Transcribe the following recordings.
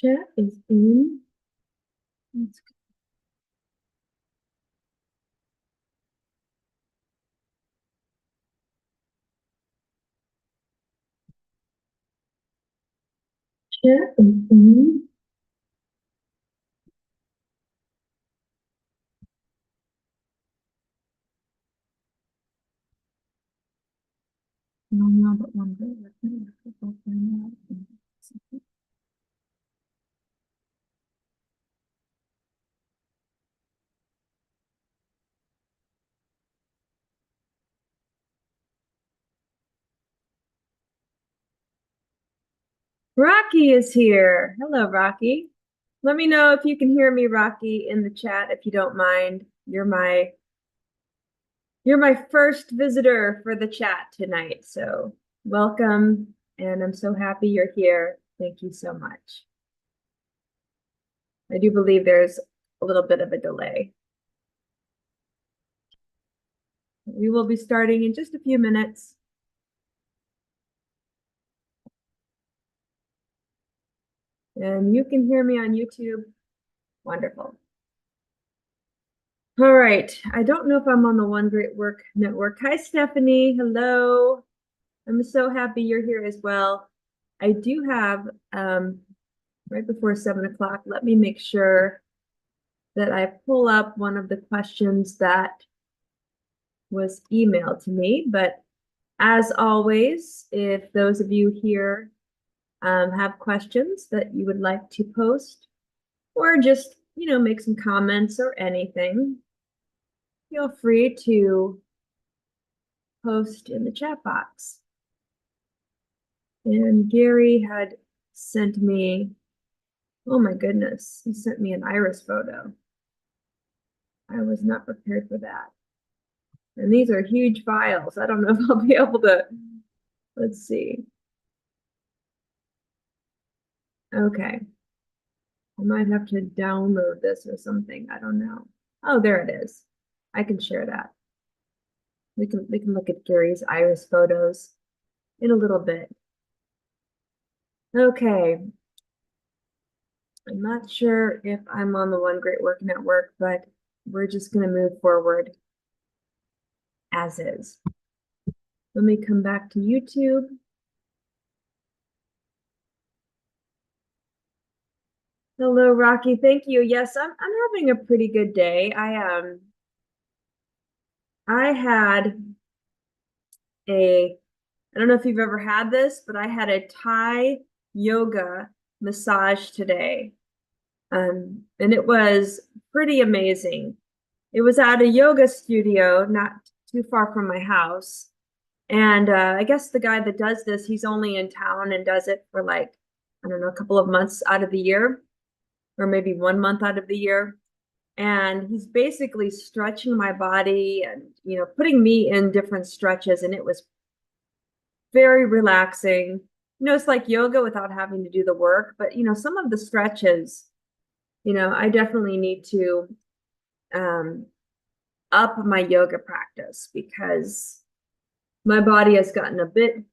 Chat is in. Let's go. Chat is in. No, no, but one day. Rocky is here. Hello, Rocky. Let me know if you can hear me, Rocky, in the chat if you don't mind. You're my first visitor for the chat tonight, so welcome, and I'm so happy you're here. Thank you so much. I do believe there's a little bit of a delay. We will be starting in just a few minutes. And you can hear me on YouTube. Wonderful. All right. I don't know if I'm on the One Great Work Network. Hi, Stephanie. Hello. I'm so happy you're here as well. I do have, right before 7 o'clock, let me make sure that I pull up one of the questions that was emailed to me. But as always, if those of you here have questions that you would like to post, or just, make some comments or anything, feel free to post in the chat box. And Gary had sent me, oh my goodness, he sent me an iris photo. I was not prepared for that. And these are huge files. I don't know if I'll be able to, let's see. Okay. I might have to download this or something. I don't know. Oh, there it is. I can share that. We can look at Gary's iris photos in a little bit. Okay. I'm not sure if I'm on the One Great Work Network, but we're just going to move forward as is. Let me come back to YouTube. Hello, Rocky. Thank you. Yes, I'm having a pretty good day. I had I don't know if you've ever had this, but I had a Thai yoga massage today. And it was pretty amazing. It was at a yoga studio not too far from my house. And I guess the guy that does this, he's only in town and does it for like, I don't know, a couple of months out of the year, or maybe 1 month out of the year. And he's basically stretching my body and, putting me in different stretches. And it was very relaxing. It's like yoga without having to do the work. But, some of the stretches, I definitely need to up my yoga practice because my body has gotten a bit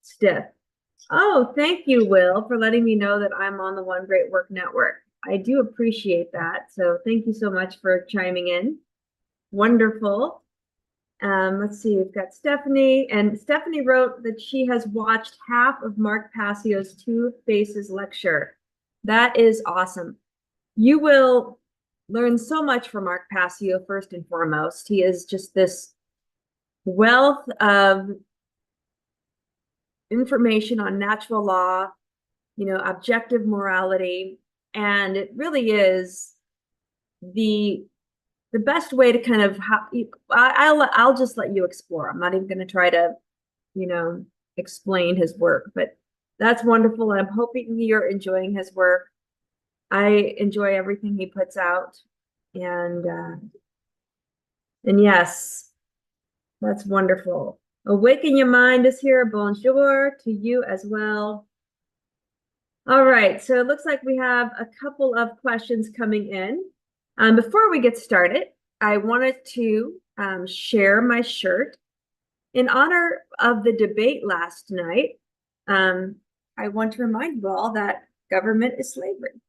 stiff. Oh, thank you, Will, for letting me know that I'm on the One Great Work Network. I do appreciate that. So thank you so much for chiming in. Wonderful. Let's see, we've got Stephanie, and Stephanie wrote that she has watched half of Mark Passio's Two Faces lecture. That is awesome. You will learn so much from Mark Passio, first and foremost. He is just this wealth of information on natural law, objective morality, and it really is the best way to kind of I'll just let you explore. I'm not even going to try to, explain his work, but that's wonderful. I'm hoping you're enjoying his work. I enjoy everything he puts out, and yes, that's wonderful. Awaken Your Mind is here. Bonjour to you as well. All right, so it looks like we have a couple of questions coming in. Before we get started, I wanted to share my shirt. In honor of the debate last night, I want to remind you all that government is slavery.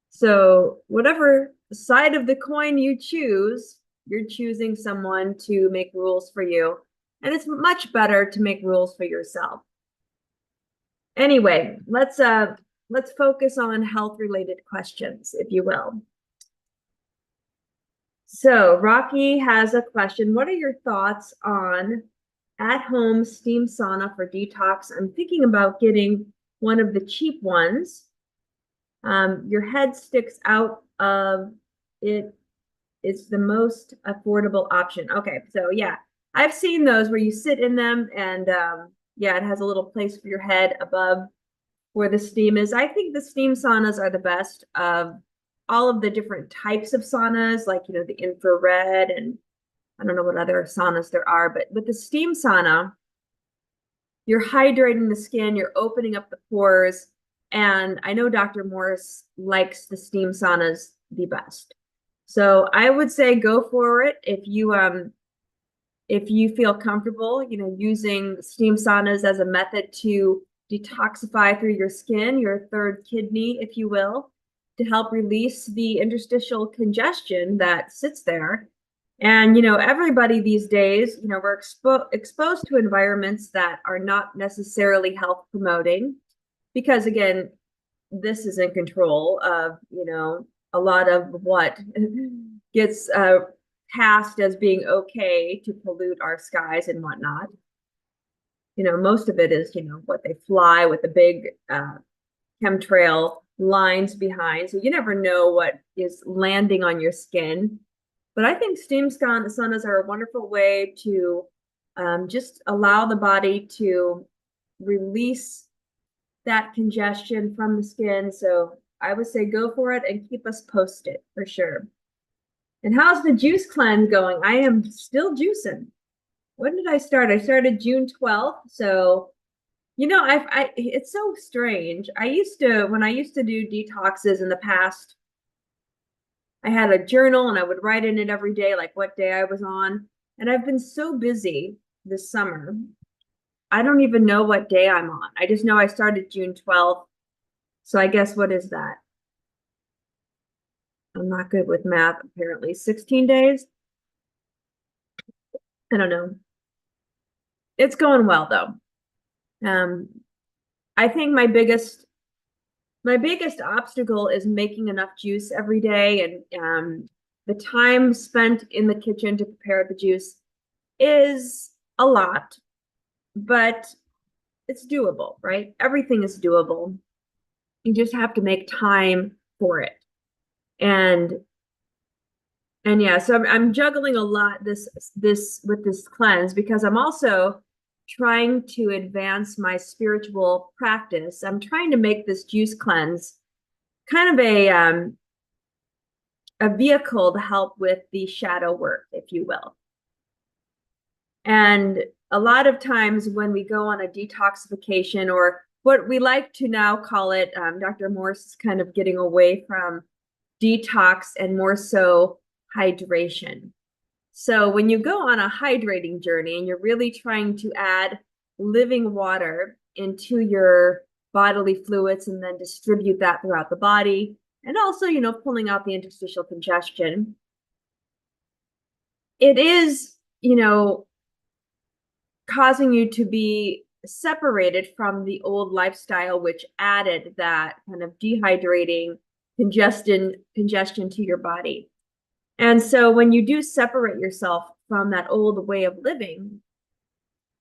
So whatever side of the coin you choose, you're choosing someone to make rules for you. And it's much better to make rules for yourself. Anyway, let's focus on health-related questions, if you will. So Rocky has a question. What are your thoughts on at-home steam sauna for detox? I'm thinking about getting one of the cheap ones. Your head sticks out of it. It's the most affordable option. Okay, so yeah, I've seen those where you sit in them and yeah, it has a little place for your head above where the steam is. I think the steam saunas are the best of all of the different types of saunas, like, you know, the infrared and I don't know what other saunas there are, but with the steam sauna, you're hydrating the skin, you're opening up the pores. And I know Dr. Morse likes the steam saunas the best. So I would say go for it if you feel comfortable, you know, using steam saunas as a method to detoxify through your skin, your third kidney, if you will, to help release the interstitial congestion that sits there. And, you know, everybody these days, you know, we're exposed to environments that are not necessarily health promoting because, again, this is in control of, you know, a lot of what gets passed as being okay to pollute our skies and whatnot. You know, most of it is, you know, what they fly with the big chemtrail lines behind. So you never know what is landing on your skin. But I think steam saunas are a wonderful way to just allow the body to release that congestion from the skin. So I would say go for it and keep us posted for sure. And how's the juice cleanse going? I am still juicing. When did I start? I started June 12th. So, you know, it's so strange. When I used to do detoxes in the past, I had a journal and I would write in it every day, like what day I was on. And I've been so busy this summer. I don't even know what day I'm on. I just know I started June 12th. So I guess what is that? I'm not good with math, apparently. 16 days? I don't know. It's going well though. I think my biggest obstacle is making enough juice every day, and the time spent in the kitchen to prepare the juice is a lot, but it's doable, right? Everything is doable. You just have to make time for it. And yeah, so I'm juggling a lot this with this cleanse because I'm also trying to advance my spiritual practice. I'm trying to make this juice cleanse kind of a vehicle to help with the shadow work, if you will. And a lot of times when we go on a detoxification, or what we like to now call it, Dr. Morse is kind of getting away from detox and more so hydration. So when you go on a hydrating journey and you're really trying to add living water into your bodily fluids and then distribute that throughout the body, and also, you know, pulling out the interstitial congestion, it is, you know, causing you to be separated from the old lifestyle, which added that kind of dehydrating congestion to your body. And so when you do separate yourself from that old way of living,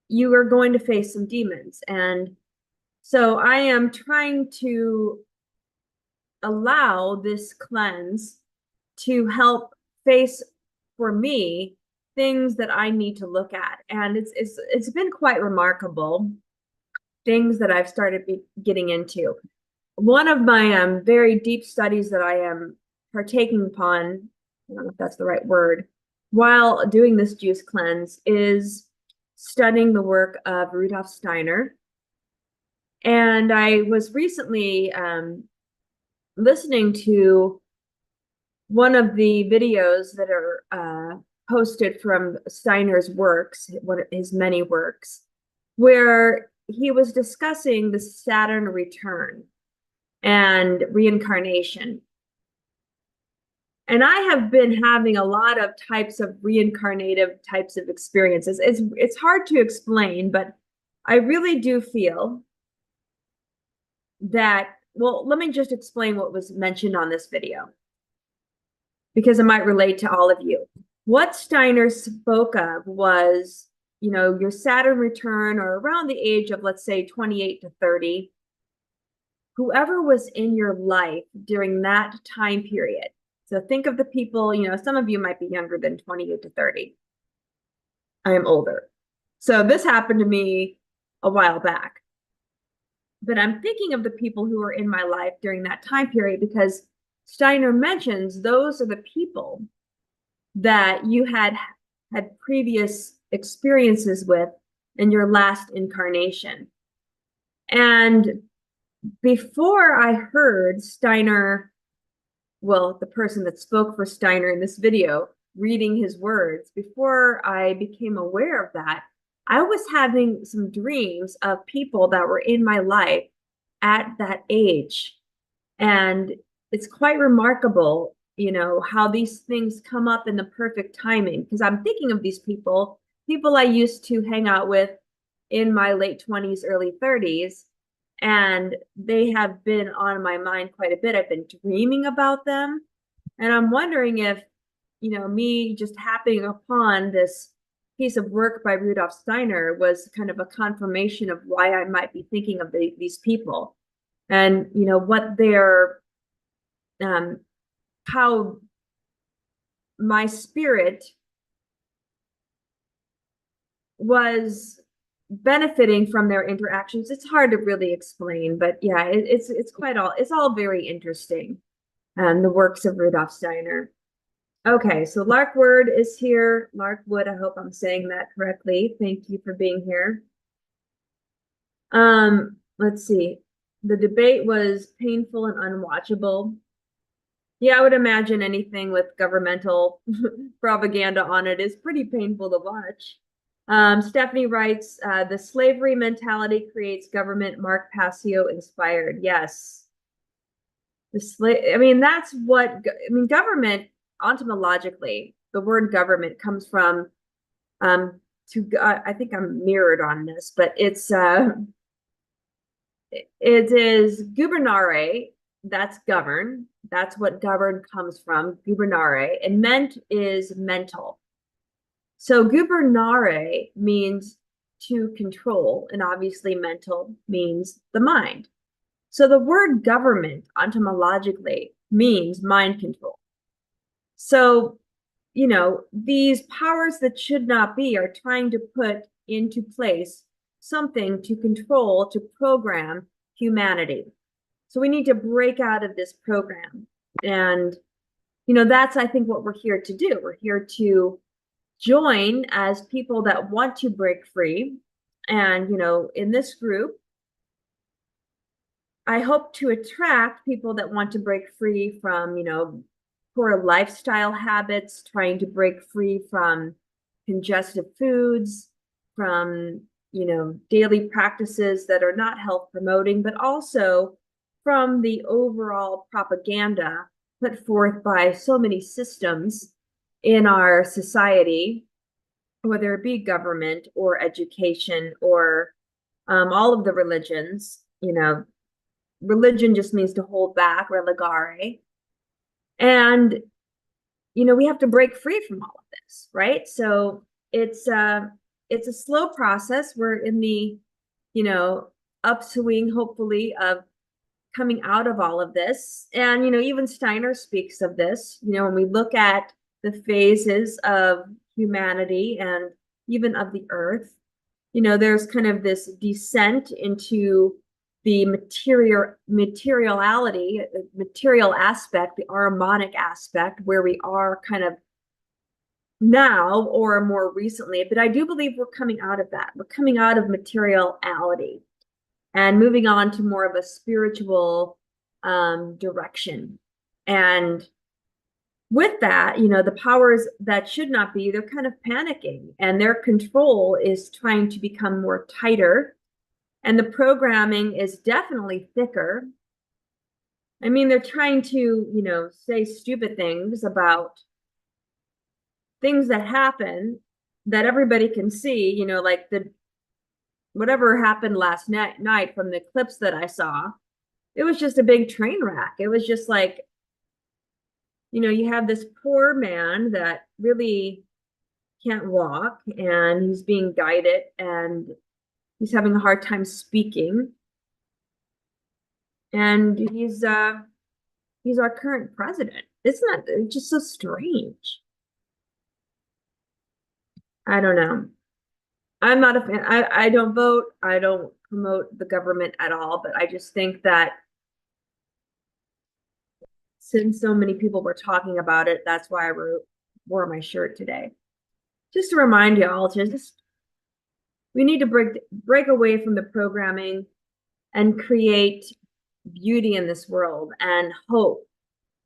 you are going to face some demons. And so I am trying to allow this cleanse to help face, for me, things that I need to look at. And it's been quite remarkable, things that I've started getting into. One of my very deep studies that I am partaking upon, I don't know if that's the right word, while doing this juice cleanse is studying the work of Rudolf Steiner. And I was recently listening to one of the videos that are posted from Steiner's works, one of his many works, where he was discussing the Saturn return and reincarnation. And I have been having a lot of types of reincarnative types of experiences. It's hard to explain, but I really do feel that, well, let me just explain what was mentioned on this video, because it might relate to all of you. What Steiner spoke of was, your Saturn return, or around the age of, let's say, 28 to 30, whoever was in your life during that time period. So think of the people, some of you might be younger than 28 to 30. I am older. So this happened to me a while back. But I'm thinking of the people who were in my life during that time period, because Steiner mentions those are the people that you had previous experiences with in your last incarnation. And before I heard Steiner, well, the person that spoke for Steiner in this video, reading his words, before I became aware of that, I was having some dreams of people that were in my life at that age. And it's quite remarkable, how these things come up in the perfect timing, because I'm thinking of these people I used to hang out with in my late 20s, early 30s, and they have been on my mind quite a bit. I've been dreaming about them, and I'm wondering if, me just happening upon this piece of work by Rudolf Steiner was kind of a confirmation of why I might be thinking of these people, and what their how my spirit was benefiting from their interactions. It's hard to really explain, but yeah, it's all very interesting. The works of Rudolf Steiner. Okay, so Larkwood is here. Larkwood, I hope I'm saying that correctly. Thank you for being here. Let's see. The debate was painful and unwatchable. Yeah, I would imagine anything with governmental propaganda on it is pretty painful to watch. Stephanie writes, the slavery mentality creates government. Mark Passio inspired. Yes. That's what, government, etymologically, the word government comes from, I think I'm mirrored on this, but it is gubernare, that's govern. That's what govern comes from, gubernare, and ment is mental. So gubernare means to control, and obviously mental means the mind. So the word government etymologically means mind control. So, these powers that should not be are trying to put into place something to control, to program humanity. So we need to break out of this program. And, that's, I think, what we're here to do. We're here to join as people that want to break free. And, in this group, I hope to attract people that want to break free from, poor lifestyle habits, trying to break free from congestive foods, from, daily practices that are not health promoting, but also from the overall propaganda put forth by so many systems in our society, whether it be government or education or all of the religions. Religion just means to hold back, relegare. And, we have to break free from all of this, right? So it's a slow process. We're in the, upswing, hopefully, of coming out of all of this. And, even Steiner speaks of this, when we look at the phases of humanity and even of the earth, there's kind of this descent into the materiality, the material aspect, the Ahrimanic aspect, where we are kind of now or more recently. But I do believe we're coming out of that. We're coming out of materiality and moving on to more of a spiritual direction. And with that, the powers that should not be, they're kind of panicking, and their control is trying to become more tighter. And the programming is definitely thicker. I mean, they're trying to, say stupid things about things that happen that everybody can see, like the whatever happened last night from the clips that I saw. It was just a big train wreck. It was just like, you have this poor man that really can't walk and he's being guided and he's having a hard time speaking. And he's our current president. Isn't that just so strange? I don't know. I'm not a fan. I don't vote. I don't promote the government at all, but I just think that since so many people were talking about it, that's why I wore my shirt today. Just to remind y'all, we need to break away from the programming and create beauty in this world and hope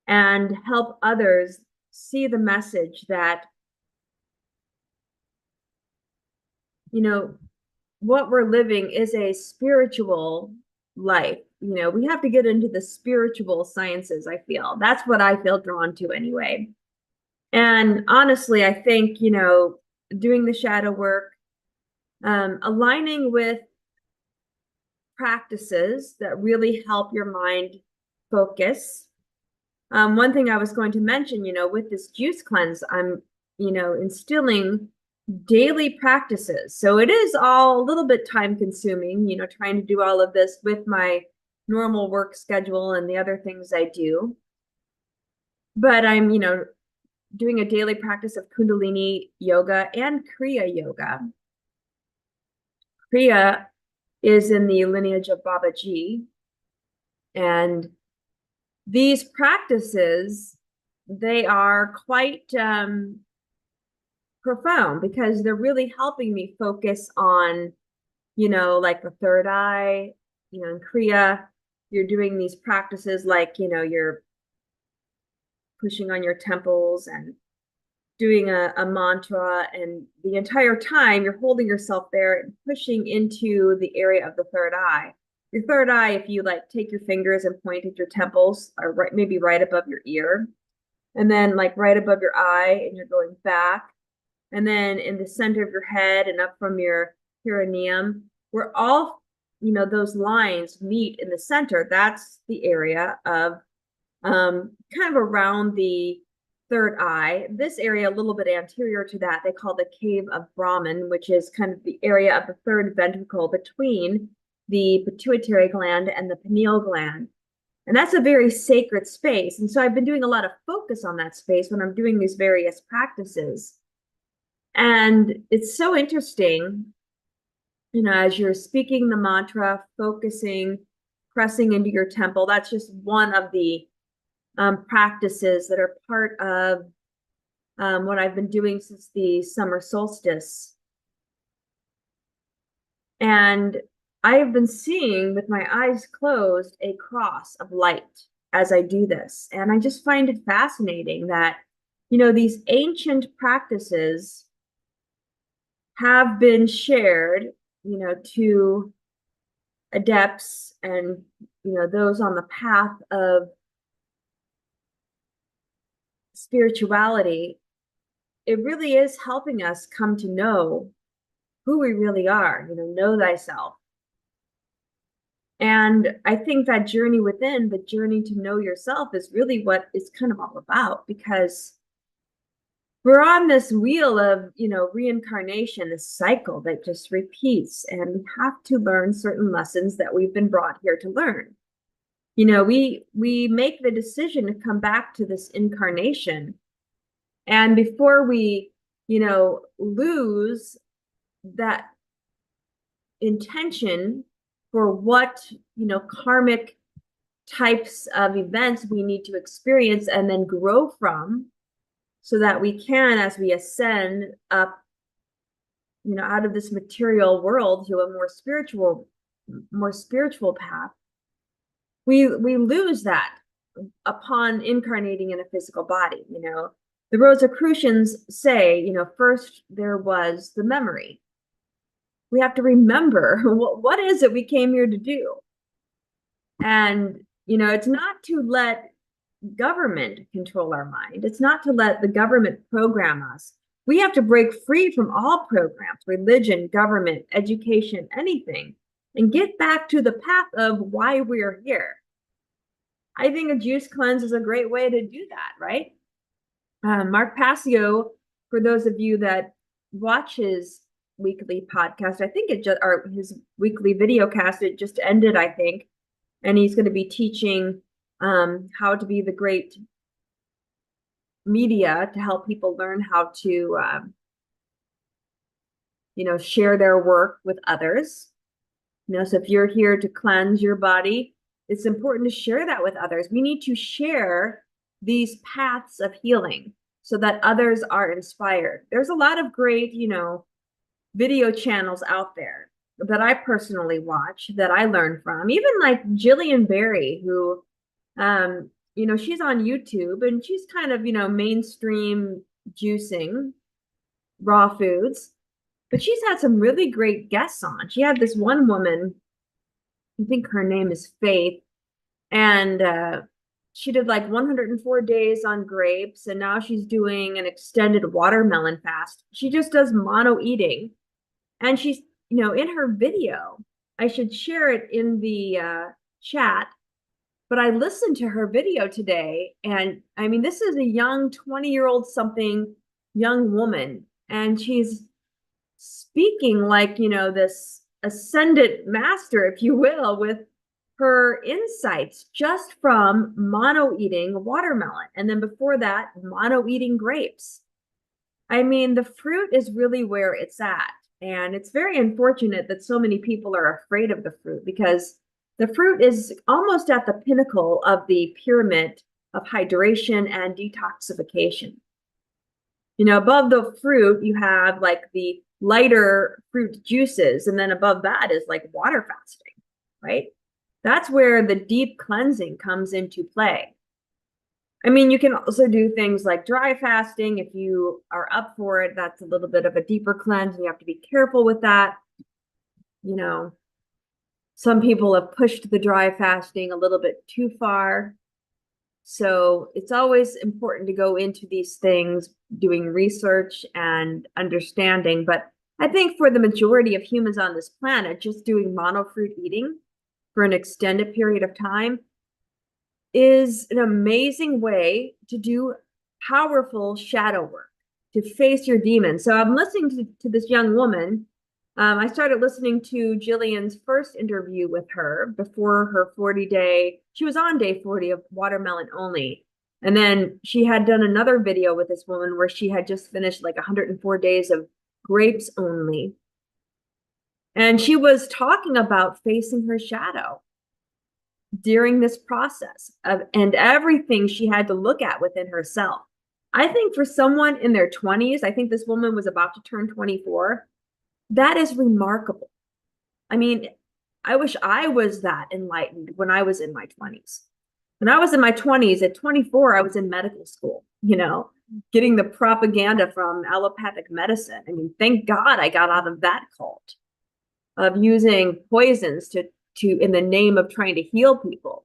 and help others see the message that, what we're living is a spiritual life. We have to get into the spiritual sciences, I feel. That's what I feel drawn to anyway. And honestly, I think, doing the shadow work, aligning with practices that really help your mind focus. One thing I was going to mention, with this juice cleanse, I'm, instilling daily practices. So it is all a little bit time consuming, trying to do all of this with my normal work schedule and the other things I do. But I'm, doing a daily practice of Kundalini yoga and Kriya yoga. Kriya is in the lineage of Babaji. And these practices, they are quite profound because they're really helping me focus on, like the third eye, in Kriya, you're doing these practices like, you're pushing on your temples and doing a mantra, and the entire time you're holding yourself there and pushing into the area of the third eye. Your third eye, if you like take your fingers and point at your temples, are maybe right above your ear, and then like right above your eye, and you're going back, and then in the center of your head and up from your perineum, where all those lines meet in the center. That's the area of kind of around the third eye. This area a little bit anterior to that, they call the cave of Brahman, which is kind of the area of the third ventricle between the pituitary gland and the pineal gland. And that's a very sacred space. And so I've been doing a lot of focus on that space when I'm doing these various practices. And it's so interesting, as you're speaking the mantra, focusing, pressing into your temple. That's just one of the practices that are part of what I've been doing since the summer solstice. And I have been seeing with my eyes closed a cross of light as I do this. And I just find it fascinating that, these ancient practices have been shared, to adepts and, those on the path of spirituality. It really is helping us come to know who we really are, know thyself. And I think that journey within, the journey to know yourself, is really what it's kind of all about, because we're on this wheel of, reincarnation, this cycle that just repeats, and we have to learn certain lessons that we've been brought here to learn. We make the decision to come back to this incarnation, and before we, lose that intention for what, karmic types of events we need to experience and then grow from, so that we can, as we ascend up, out of this material world to a more spiritual path, we lose that upon incarnating in a physical body. The Rosicrucians say, first there was the memory, we have to remember what is it we came here to do. And, it's not to let government control our mind. It's not to let the government program us. We have to break free from all programs, religion, government, education, anything, and get back to the path of why we're here. I think a juice cleanse is a great way to do that, right? Mark Passio, for those of you that watch his weekly podcast, I think it just, or his weekly video cast, it just ended, I think. And he's going to be teaching how to be the great media to help people learn how to, share their work with others. So if you're here to cleanse your body, it's important to share that with others. We need to share these paths of healing so that others are inspired. There's a lot of great, video channels out there that I personally watch that I learn from. Even like Jillian Berry, who, she's on YouTube and she's kind of, mainstream juicing raw foods, but she's had some really great guests on. She had this one woman, I think her name is Faith, and she did like 104 days on grapes, and now she's doing an extended watermelon fast. She just does mono eating, and she's, in her video, I should share it in the chat, but I listened to her video today, and I mean, this is a young 20-year-old something young woman, and she's speaking like, this ascendant master, if you will, with her insights just from mono eating watermelon. And then before that, mono eating grapes. I mean, the fruit is really where it's at. And it's very unfortunate that so many people are afraid of the fruit, because the fruit is almost at the pinnacle of the pyramid of hydration and detoxification. Above the fruit, you have like the lighter fruit juices, and then above that is like water fasting, right? That's where the deep cleansing comes into play. I mean, you can also do things like dry fasting if you are up for it. That's a little bit of a deeper cleanse, and you have to be careful with that. Some people have pushed the dry fasting a little bit too far. So it's always important to go into these things doing research and understanding. But I think for the majority of humans on this planet, just doing monofruit eating for an extended period of time is an amazing way to do powerful shadow work, to face your demons. So I'm listening to this young woman. I started listening to Jillian's first interview with her before her 40-day, she was on day 40 of watermelon only. And then she had done another video with this woman where she had just finished like 104 days of grapes only. And she was talking about facing her shadow during this process and everything she had to look at within herself. I think for someone in their 20s, I think this woman was about to turn 24. That is remarkable. I mean, I wish I was that enlightened when I was in my 20s. When I was in my 20s, at 24, I was in medical school, getting the propaganda from allopathic medicine. I mean, thank God I got out of that cult of using poisons to in the name of trying to heal people,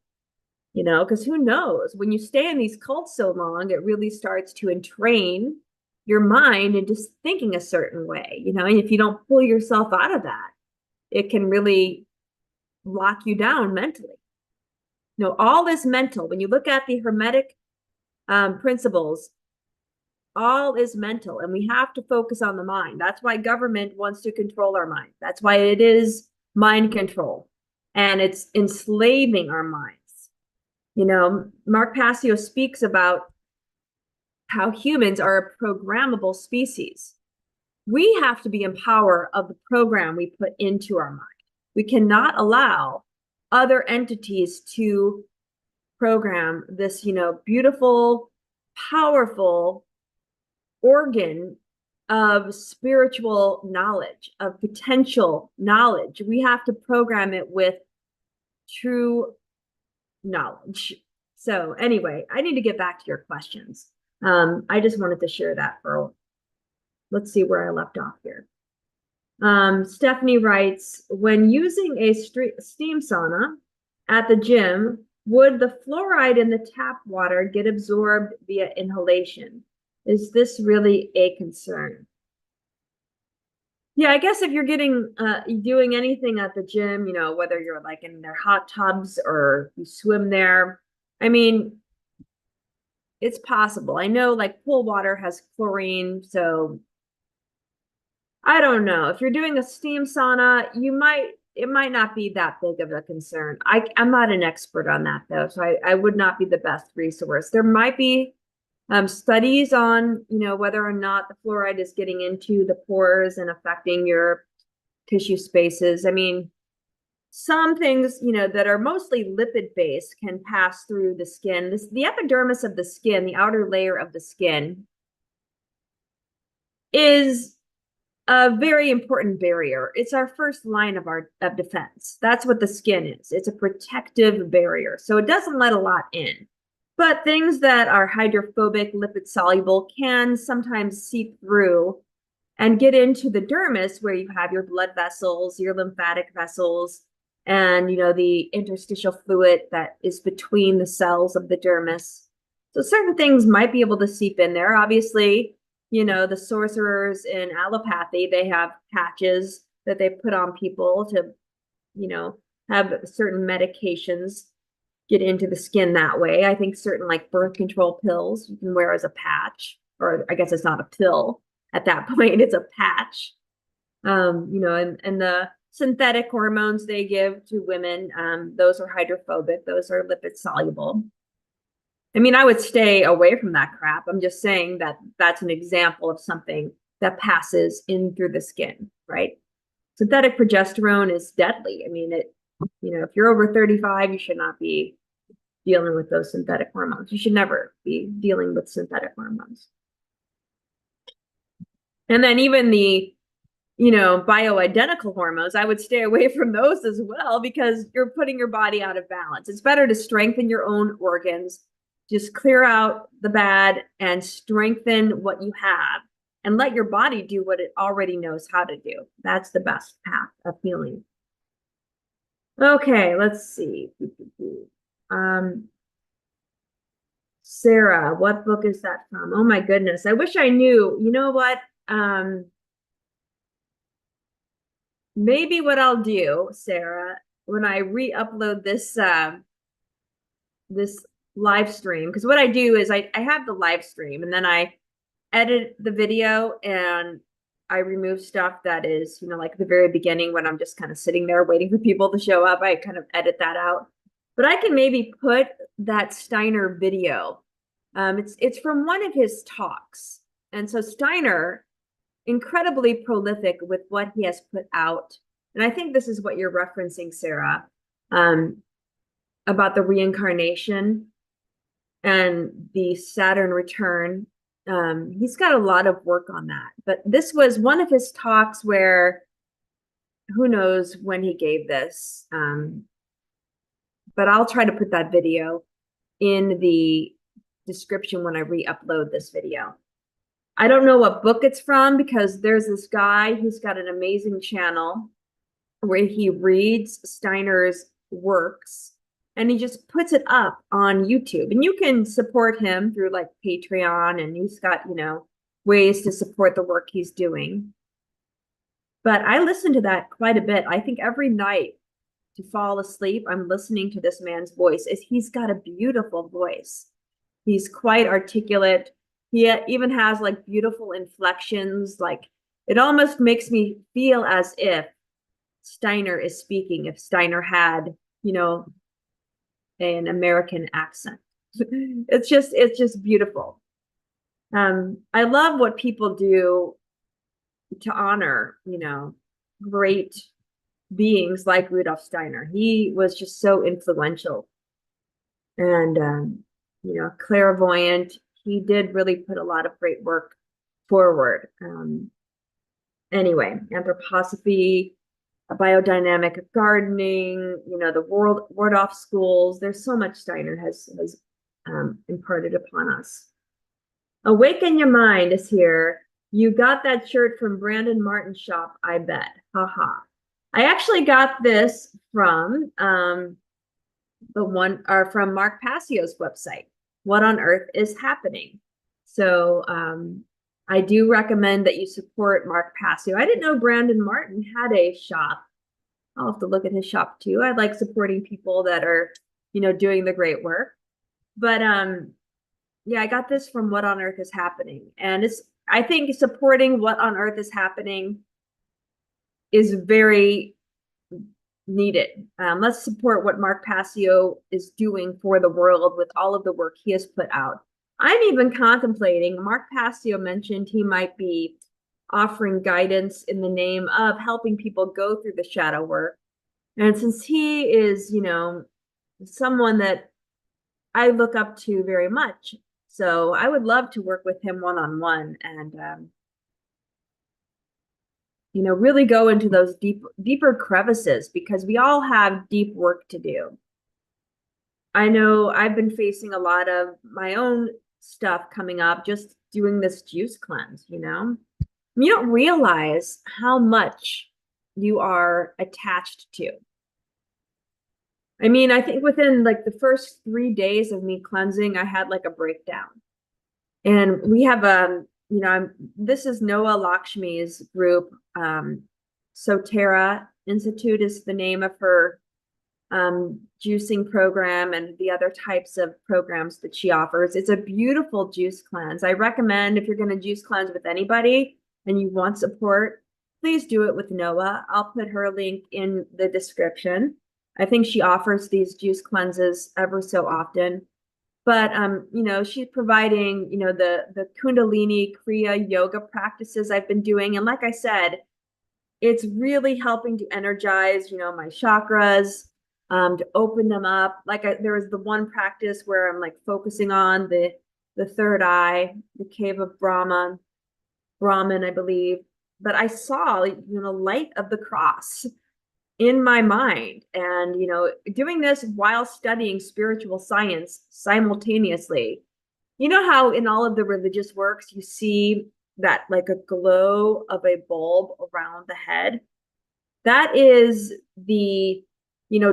because who knows, when you stay in these cults so long, it really starts to entrain your mind into thinking a certain way, and if you don't pull yourself out of that, it can really lock you down mentally. All is mental. When you look at the Hermetic principles, all is mental, and we have to focus on the mind. That's why government wants to control our mind. That's why it is mind control, and it's enslaving our minds. Mark Passio speaks about how humans are a programmable species. We have to be in power of the program we put into our mind. We cannot allow other entities to program this, beautiful, powerful organ of spiritual knowledge, of potential knowledge. We have to program it with true knowledge. So anyway, I need to get back to your questions. I just wanted to share that let's see where I left off here. Stephanie writes, when using a steam sauna at the gym, would the fluoride in the tap water get absorbed via inhalation? Is this really a concern? Yeah, I guess if you're doing anything at the gym, whether you're like in their hot tubs or you swim there, I mean, it's possible. I know like pool water has chlorine, so I don't know. If you're doing a steam sauna, it might not be that big of a concern. I'm not an expert on that though, so I would not be the best resource. There might be studies on, whether or not the fluoride is getting into the pores and affecting your tissue spaces. I mean, some things, that are mostly lipid based can pass through the skin. The epidermis of the skin, the outer layer of the skin, is a very important barrier. It's our first line of defense. That's what the skin is. It's a protective barrier. So it doesn't let a lot in. But things that are hydrophobic, lipid soluble can sometimes seep through and get into the dermis where you have your blood vessels, your lymphatic vessels, and the interstitial fluid that is between the cells of the dermis. So certain things might be able to seep in there. Obviously, the sorcerers in allopathy, they have patches that they put on people to, have certain medications get into the skin that way. I think certain like birth control pills you can wear as a patch, or I guess it's not a pill at that point, it's a patch. And the synthetic hormones they give to women, those are hydrophobic, those are lipid soluble. I mean, I would stay away from that crap. I'm just saying that that's an example of something that passes in through the skin, right? Synthetic progesterone is deadly. I mean, if you're over 35, you should not be dealing with those synthetic hormones. You should never be dealing with synthetic hormones. And then even the, bioidentical hormones, I would stay away from those as well because you're putting your body out of balance. It's better to strengthen your own organs, just clear out the bad and strengthen what you have and let your body do what it already knows how to do. That's the best path of healing. Okay, let's see. Sarah, what book is that from? Oh my goodness. I wish I knew. You know what? Maybe what I'll do, Sarah, when I re-upload this this live stream, because what I do is I have the live stream and then I edit the video and I remove stuff that is, like the very beginning when I'm just kind of sitting there waiting for people to show up. I kind of edit that out. But I can maybe put that Steiner video. It's from one of his talks. And so Steiner, incredibly prolific with what he has put out. And I think this is what you're referencing, Sarah, about the reincarnation and the Saturn return. He's got a lot of work on that. But this was one of his talks where, who knows when he gave this. But I'll try to put that video in the description when I re-upload this video. I don't know what book it's from because there's this guy who's got an amazing channel where he reads Steiner's works and he just puts it up on YouTube. And you can support him through like Patreon, and he's got, ways to support the work he's doing. But I listen to that quite a bit. I think every night to fall asleep, I'm listening to this man's voice. He's got a beautiful voice. He's quite articulate. He even has like beautiful inflections. Like it almost makes me feel as if Steiner is speaking, if Steiner had, an American accent. It's just beautiful. I love what people do to honor, great beings like Rudolf Steiner. He was just so influential and, clairvoyant. He did really put a lot of great work forward. Anyway, anthroposophy, biodynamic gardening, the Waldorf schools. There's so much Steiner has imparted upon us. Awaken Your Mind is here. You got that shirt from Brandon Martin's shop, I bet. Haha. I actually got this from from Mark Passio's website. What on earth is happening? So I do recommend that you support Mark Passio. I didn't know Brandon Martin had a shop. I'll have to look at his shop too. I like supporting people that are, doing the great work. But yeah, I got this from What on Earth is Happening. And I think supporting What on Earth is Happening is very needed. Let's support what Mark Passio is doing for the world with all of the work he has put out. I'm even contemplating, Mark Passio mentioned he might be offering guidance in the name of helping people go through the shadow work. And since he is, someone that I look up to very much, so I would love to work with him one-on-one and really go into those deeper crevices, because we all have deep work to do. I know I've been facing a lot of my own stuff coming up, just doing this juice cleanse, You don't realize how much you are attached to. I mean, I think within like the first 3 days of me cleansing, I had like a breakdown. And we have this is Noah Lakshmi's group. Sotera Institute is the name of her juicing program and the other types of programs that she offers. It's a beautiful juice cleanse. I recommend, if you're going to juice cleanse with anybody and you want support, please do it with Noah. I'll put her link in the description. I think she offers these juice cleanses ever so often. But she's providing, the Kundalini Kriya yoga practices I've been doing. And like I said, it's really helping to energize, my chakras, to open them up. There was the one practice where I'm like focusing on the third eye, the cave of Brahman, I believe. But I saw, light of the cross in my mind, and doing this while studying spiritual science simultaneously. You know how in all of the religious works you see that like a glow of a bulb around the head? That is the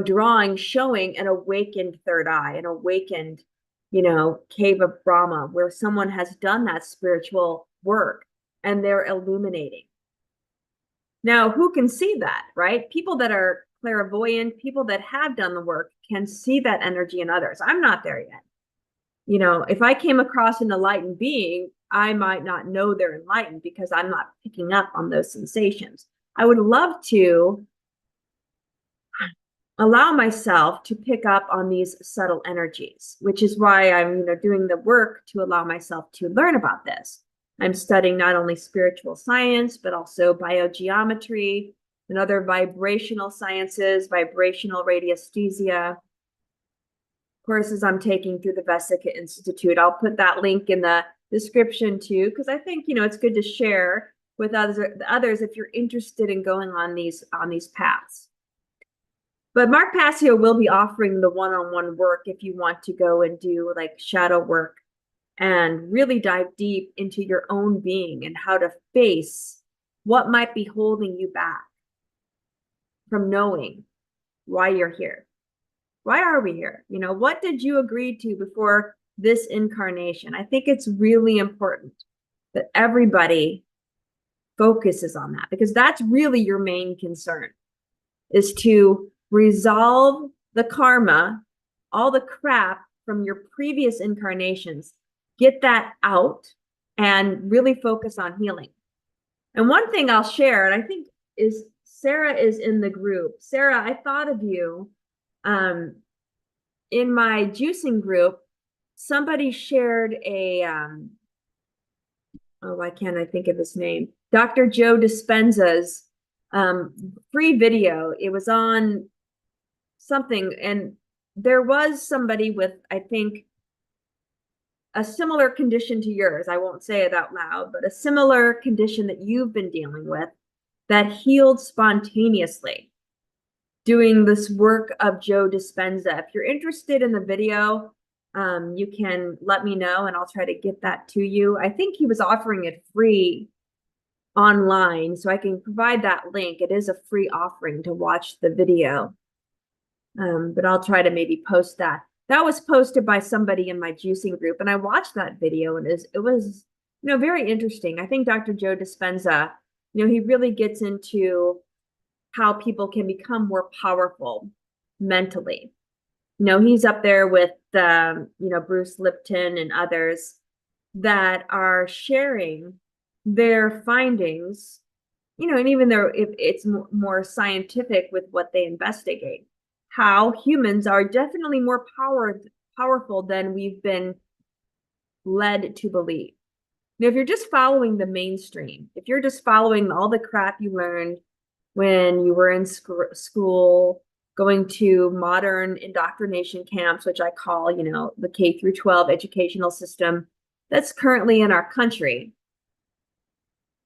drawing showing an awakened third eye, an awakened cave of Brahma, where someone has done that spiritual work and they're illuminating. Now, who can see that, right? People that are clairvoyant, people that have done the work can see that energy in others. I'm not there yet. If I came across an enlightened being, I might not know they're enlightened because I'm not picking up on those sensations. I would love to allow myself to pick up on these subtle energies, which is why I'm, doing the work to allow myself to learn about this. I'm studying not only spiritual science, but also biogeometry and other vibrational sciences, vibrational radiesthesia courses I'm taking through the Vesica Institute. I'll put that link in the description too, because I think, it's good to share with others if you're interested in going on these paths. But Mark Passio will be offering the one-on-one work if you want to go and do like shadow work and really dive deep into your own being and how to face what might be holding you back from knowing why you're here. Why are we here? What did you agree to before this incarnation? I think it's really important that everybody focuses on that, because that's really your main concern, is to resolve the karma, all the crap from your previous incarnations, get that out and really focus on healing. And one thing I'll share, and I think is Sarah is in the group. Sarah, I thought of you. In my juicing group, somebody shared a, why can't I think of his name? Dr. Joe Dispenza's free video. It was on something, and there was somebody with, I think, a similar condition to yours. I won't say it out loud, but a similar condition that you've been dealing with that healed spontaneously doing this work of Joe Dispenza. If you're interested in the video, you can let me know and I'll try to get that to you. I think he was offering it free online, so I can provide that link. It is a free offering to watch the video. But I'll try to maybe post that. That was posted by somebody in my juicing group, and I watched that video, and it was very interesting. I think Dr. Joe Dispenza, he really gets into how people can become more powerful mentally. He's up there with Bruce Lipton and others that are sharing their findings, and even though if it's more scientific with what they investigate, how humans are definitely more powerful than we've been led to believe. If you're just following the mainstream, if you're just following all the crap you learned when you were in school, going to modern indoctrination camps, which I call, the K through 12 educational system that's currently in our country,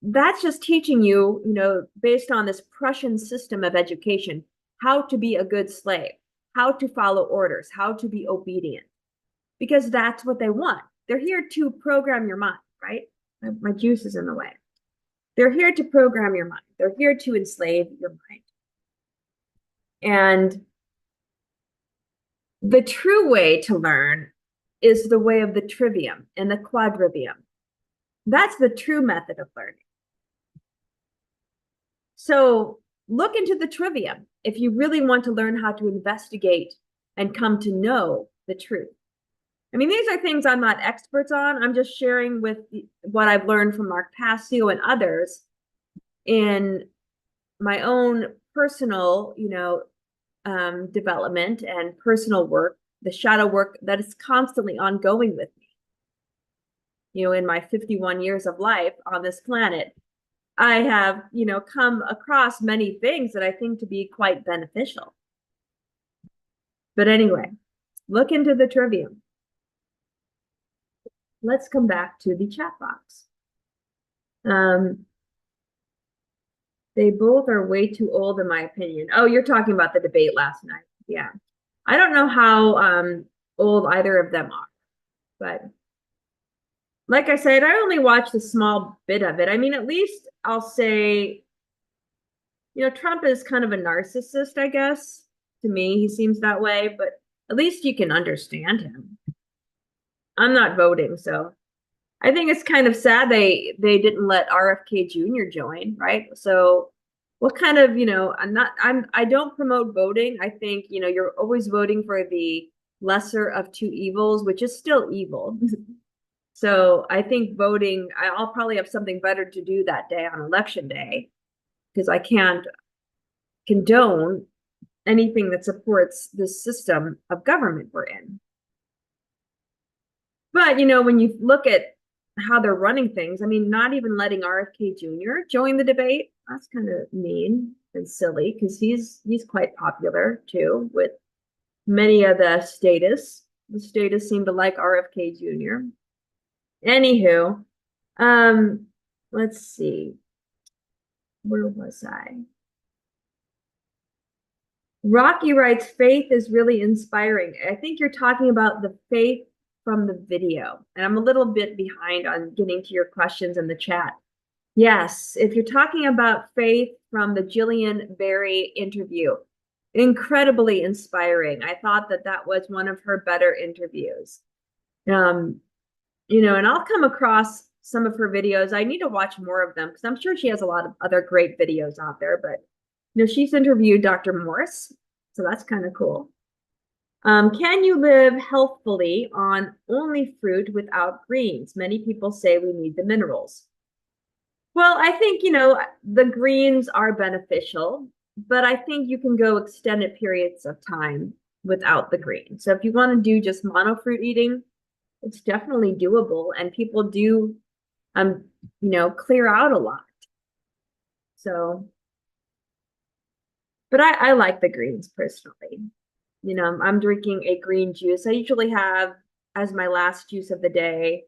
that's just teaching you, based on this Prussian system of education, how to be a good slave, how to follow orders, how to be obedient, because that's what they want. They're here to program your mind, right? My juice is in the way. They're here to program your mind. They're here to enslave your mind. And the true way to learn is the way of the trivium and the quadrivium. That's the true method of learning. So look into the trivium if you really want to learn how to investigate and come to know the truth. I mean, these are things I'm not experts on. I'm just sharing with what I've learned from Mark Passio and others in my own personal, development and personal work, the shadow work that is constantly ongoing with me. In my 51 years of life on this planet, I have, come across many things that I think to be quite beneficial. But anyway, look into the trivium. Let's come back to the chat box. They both are way too old, in my opinion. Oh, you're talking about the debate last night. Yeah. I don't know how old either of them are, but like I said, I only watched a small bit of it. I mean, at least I'll say, Trump is kind of a narcissist, I guess. To me, he seems that way, but at least you can understand him. I'm not voting, so I think it's kind of sad they didn't let RFK Jr. join, right? So what kind of, I don't promote voting. I think, you're always voting for the lesser of two evils, which is still evil. So I think voting, I'll probably have something better to do that day on election day, because I can't condone anything that supports this system of government we're in. But, when you look at how they're running things, I mean, not even letting RFK Jr. join the debate, that's kind of mean and silly, because he's quite popular too with many of the statists. The statists seem to like RFK Jr. Anywho, let's see. Where was I? Rocky writes, faith is really inspiring. I think you're talking about the faith from the video, and I'm a little bit behind on getting to your questions in the chat. Yes, if you're talking about faith from the Jillian Berry interview, incredibly inspiring. I thought that was one of her better interviews. And I'll come across some of her videos. I need to watch more of them because I'm sure she has a lot of other great videos out there, but she's interviewed Dr. Morse, so that's kind of cool. Can you live healthfully on only fruit without greens? Many people say we need the minerals. Well, I think, the greens are beneficial, but I think you can go extended periods of time without the greens. So if you want to do just monofruit eating, it's definitely doable, and people do, clear out a lot. So, but I like the greens personally. I'm drinking a green juice. I usually have as my last juice of the day,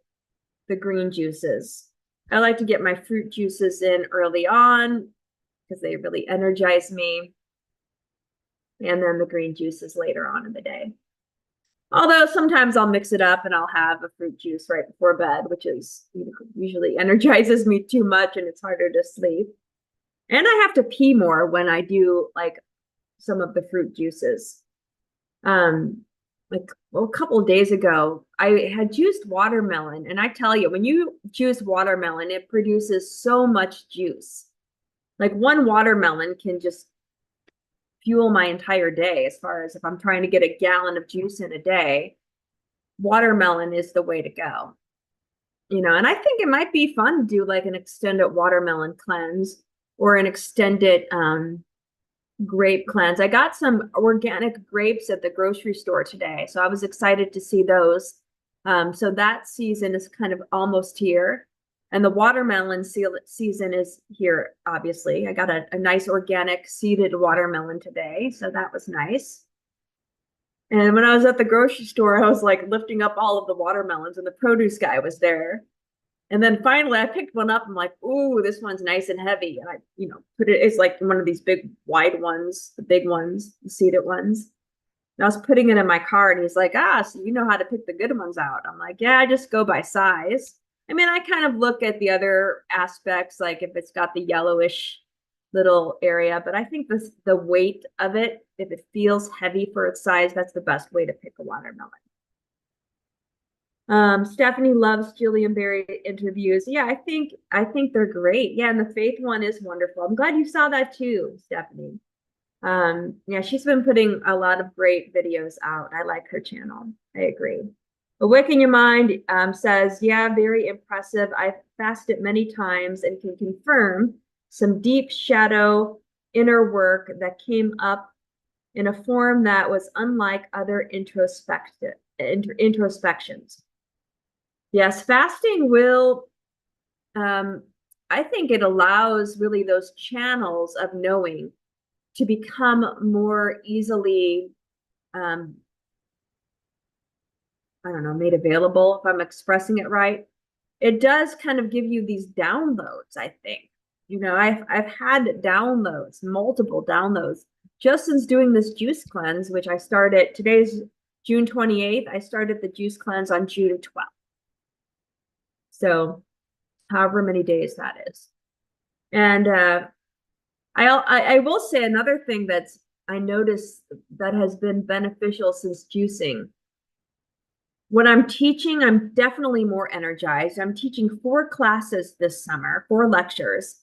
the green juices. I like to get my fruit juices in early on because they really energize me. And then the green juices later on in the day. Although sometimes I'll mix it up and I'll have a fruit juice right before bed, which is, usually energizes me too much and it's harder to sleep. And I have to pee more when I do like some of the fruit juices. Um, like well, a couple of days ago, I had juiced watermelon, and I tell you, when you juice watermelon, it produces so much juice. Like one watermelon can just fuel my entire day as far as if I'm trying to get a gallon of juice in a day, watermelon is the way to go. And I think it might be fun to do like an extended watermelon cleanse or an extended grape cleanse. I got some organic grapes at the grocery store today, so I was excited to see those. So that season is kind of almost here. And the watermelon season is here, obviously. I got a nice organic seeded watermelon today, so that was nice. And when I was at the grocery store, I was like lifting up all of the watermelons, and the produce guy was there. And then finally I picked one up. I'm like, ooh, this one's nice and heavy. And I, put it's like one of these big wide ones, the big ones, the seeded ones. And I was putting it in my car and he's like, so you know how to pick the good ones out. I'm like, yeah, I just go by size. I mean, I kind of look at the other aspects, like if it's got the yellowish little area, but I think the weight of it, if it feels heavy for its size, that's the best way to pick a watermelon. Stephanie loves Julian Barry interviews. Yeah, I think they're great. Yeah, and the Faith one is wonderful. I'm glad you saw that too, Stephanie. Yeah, she's been putting a lot of great videos out. I like her channel. I agree. Awaken Your Mind says, yeah, very impressive. I've fasted many times and can confirm some deep shadow inner work that came up in a form that was unlike other introspections. Yes, fasting will, I think it allows really those channels of knowing to become more easily, I don't know, made available, if I'm expressing it right. It does kind of give you these downloads, I think. I've had downloads, multiple downloads, just since doing this juice cleanse, which I started, today's June 28th. I started the juice cleanse on June 12th. So however many days that is. And I will say another thing that's I noticed that has been beneficial since juicing. When I'm teaching, I'm definitely more energized. I'm teaching 4 classes this summer, 4 lectures.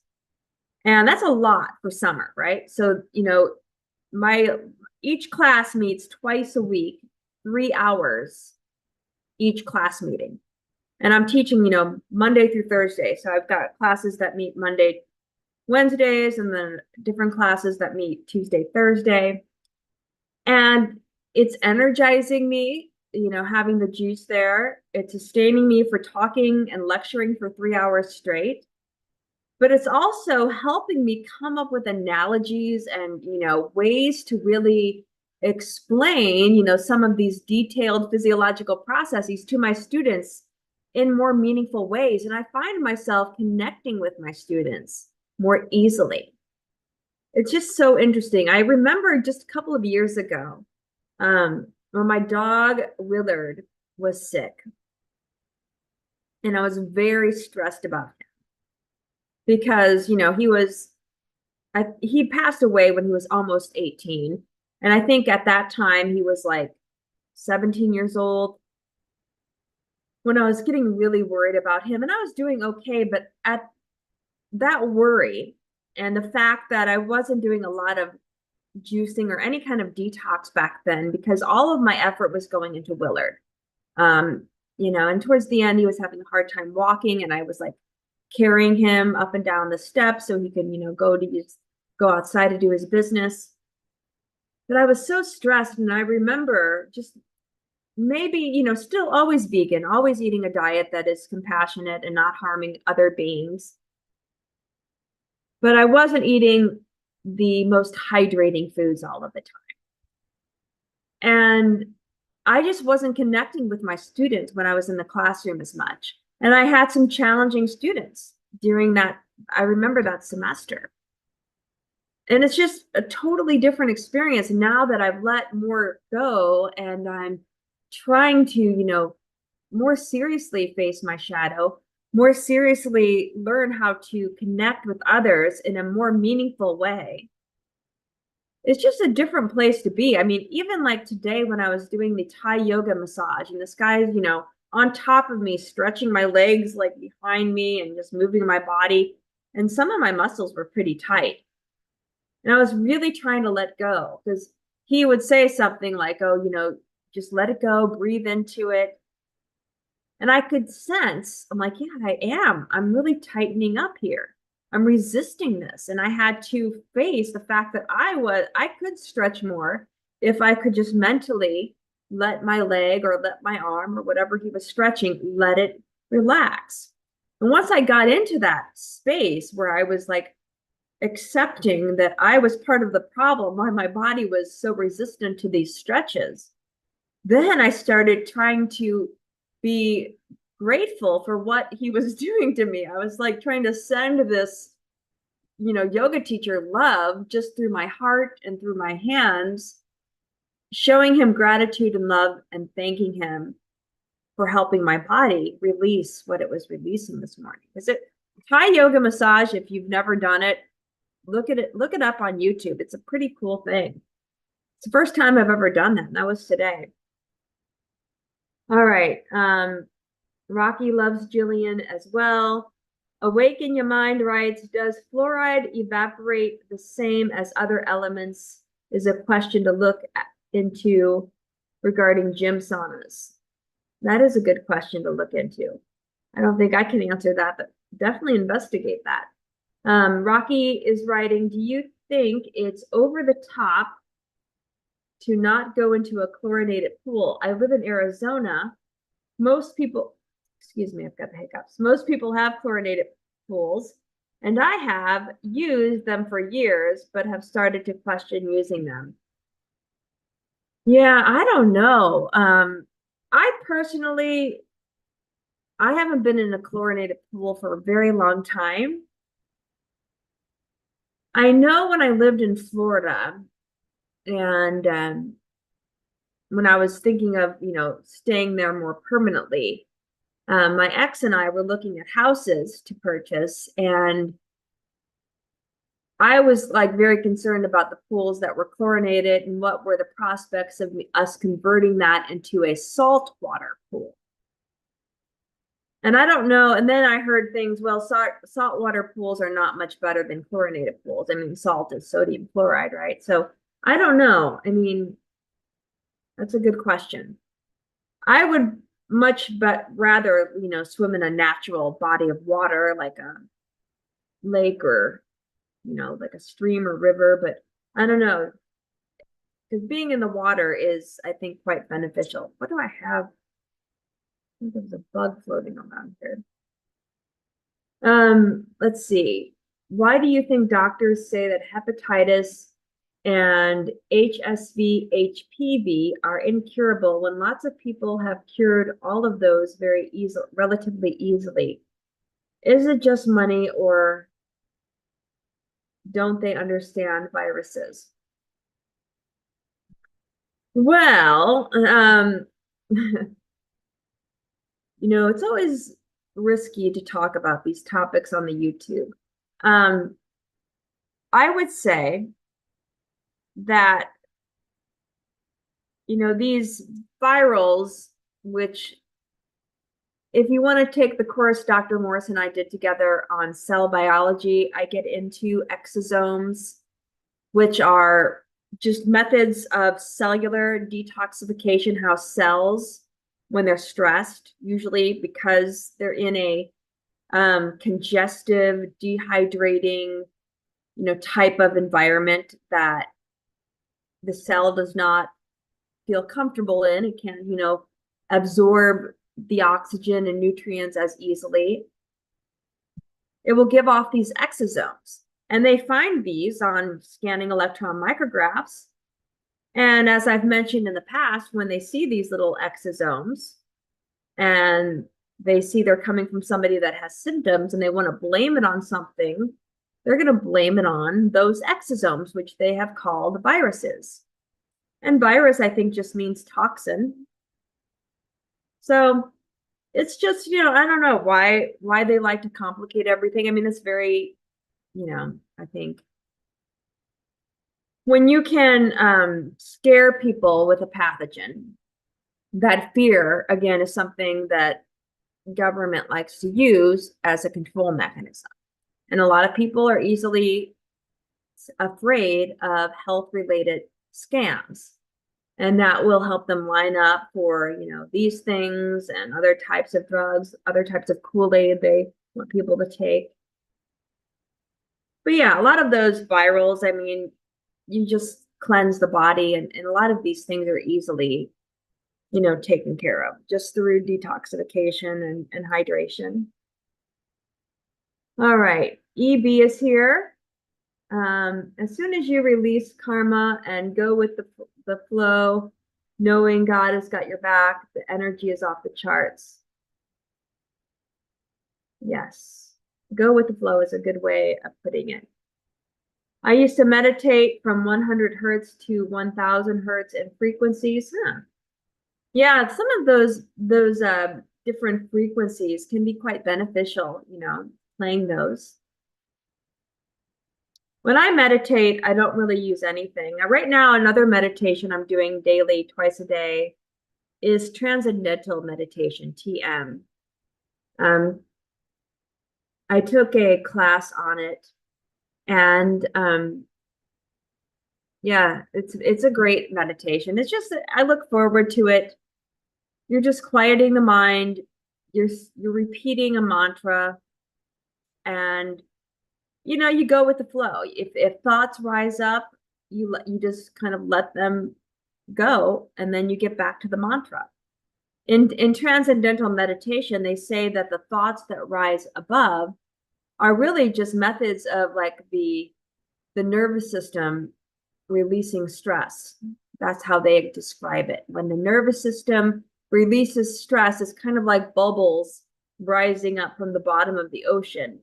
And that's a lot for summer, right? So, each class meets twice a week, 3 hours each class meeting. And I'm teaching, Monday through Thursday. So I've got classes that meet Monday, Wednesdays, and then different classes that meet Tuesday, Thursday. And it's energizing me, having the juice there. It's sustaining me for talking and lecturing for 3 hours straight. But it's also helping me come up with analogies and, ways to really explain, some of these detailed physiological processes to my students in more meaningful ways. And I find myself connecting with my students more easily. It's just so interesting. I remember just a couple of years ago, when my dog Willard was sick, and I was very stressed about him because, he passed away when he was almost 18. And I think at that time he was like 17 years old when I was getting really worried about him. And I was doing okay, but at that worry and the fact that I wasn't doing a lot of juicing or any kind of detox back then, because all of my effort was going into Willard. And towards the end, he was having a hard time walking, and I was like carrying him up and down the steps so he could, go outside to do his business. But I was so stressed, and I remember just maybe, still always vegan, always eating a diet that is compassionate and not harming other beings. But I wasn't eating the most hydrating foods all of the time. And I just wasn't connecting with my students when I was in the classroom as much. And I had some challenging students during that. I remember that semester. And it's just a totally different experience now that I've let more go and I'm trying to, more seriously face my shadow, more seriously learn how to connect with others in a more meaningful way. It's just a different place to be. I mean, even like today when I was doing the Thai yoga massage and this guy's, on top of me, stretching my legs like behind me and just moving my body. And some of my muscles were pretty tight. And I was really trying to let go because he would say something like, oh, just let it go, breathe into it. And I could sense, I'm like, yeah, I am. I'm really tightening up here. I'm resisting this. And I had to face the fact that I could stretch more if I could just mentally let my leg or let my arm or whatever he was stretching, let it relax. And once I got into that space where I was like accepting that I was part of the problem, why my body was so resistant to these stretches, then I started trying to be grateful for what he was doing to me. I was like trying to send this, yoga teacher love just through my heart and through my hands, showing him gratitude and love and thanking him for helping my body release what it was releasing this morning. Is it Thai yoga massage? If you've never done it, look it up on YouTube. It's a pretty cool thing. It's the first time I've ever done that, and that was today. All right. Rocky loves Jillian as well. Awaken Your Mind writes, does fluoride evaporate the same as other elements? Is a question to look into regarding gym saunas. That is a good question to look into. I don't think I can answer that, but definitely investigate that. Rocky is writing, do you think it's over the top to not go into a chlorinated pool? I live in Arizona. Most people, excuse me, I've got the hiccups. Most people have chlorinated pools, and I have used them for years, but have started to question using them. Yeah, I don't know. I personally, I haven't been in a chlorinated pool for a very long time. I know when I lived in Florida and when I was thinking of, staying there more permanently, my ex and I were looking at houses to purchase, and I was like very concerned about the pools that were chlorinated and what were the prospects of us converting that into a saltwater pool. And I don't know. And then I heard things, well, saltwater pools are not much better than chlorinated pools. I mean, salt is sodium chloride, right? So I don't know. I mean, that's a good question. I would much but rather, swim in a natural body of water like a lake or, like a stream or river. But I don't know. Because being in the water is, I think, quite beneficial. What do I have? I think there's a bug floating around here. Let's see. Why do you think doctors say that hepatitis and HSV, HPV are incurable when lots of people have cured all of those very easily, relatively easily? Is it just money, or don't they understand viruses? Well, it's always risky to talk about these topics on the YouTube. I would say that, these virals, which if you want to take the course Dr. Morris and I did together on cell biology, I get into exosomes, which are just methods of cellular detoxification, how cells, when they're stressed, usually because they're in a congestive, dehydrating, type of environment that the cell does not feel comfortable in. It can't, absorb the oxygen and nutrients as easily. It will give off these exosomes. And they find these on scanning electron micrographs. And as I've mentioned in the past, when they see these little exosomes and they see they're coming from somebody that has symptoms and they want to blame it on something, they're going to blame it on those exosomes, which they have called viruses. And virus, I think, just means toxin. So it's just, I don't know why they like to complicate everything. I mean, it's very, I think when you can scare people with a pathogen, that fear, again, is something that government likes to use as a control mechanism. And a lot of people are easily afraid of health-related scams. And that will help them line up for, these things and other types of drugs, other types of Kool-Aid they want people to take. But yeah, a lot of those virals, I mean, you just cleanse the body, and a lot of these things are easily, taken care of just through detoxification and hydration. All right, EB is here. As soon as you release karma and go with the flow, knowing God has got your back, the energy is off the charts. Yes, go with the flow is a good way of putting it. I used to meditate from 100 hertz to 1000 hertz in frequencies. Yeah, some of those different frequencies can be quite beneficial, playing those. When I meditate, I don't really use anything. Now, right now, another meditation I'm doing daily, twice a day, is Transcendental Meditation, TM. I took a class on it, and yeah, it's a great meditation. It's just that I look forward to it. You're just quieting the mind. You're repeating a mantra, and you go with the flow. If thoughts rise up, you just kind of let them go, and then you get back to the mantra. In transcendental meditation, they say that the thoughts that rise above are really just methods of like the nervous system releasing stress. That's how they describe it. When the nervous system releases stress, it's kind of like bubbles rising up from the bottom of the ocean.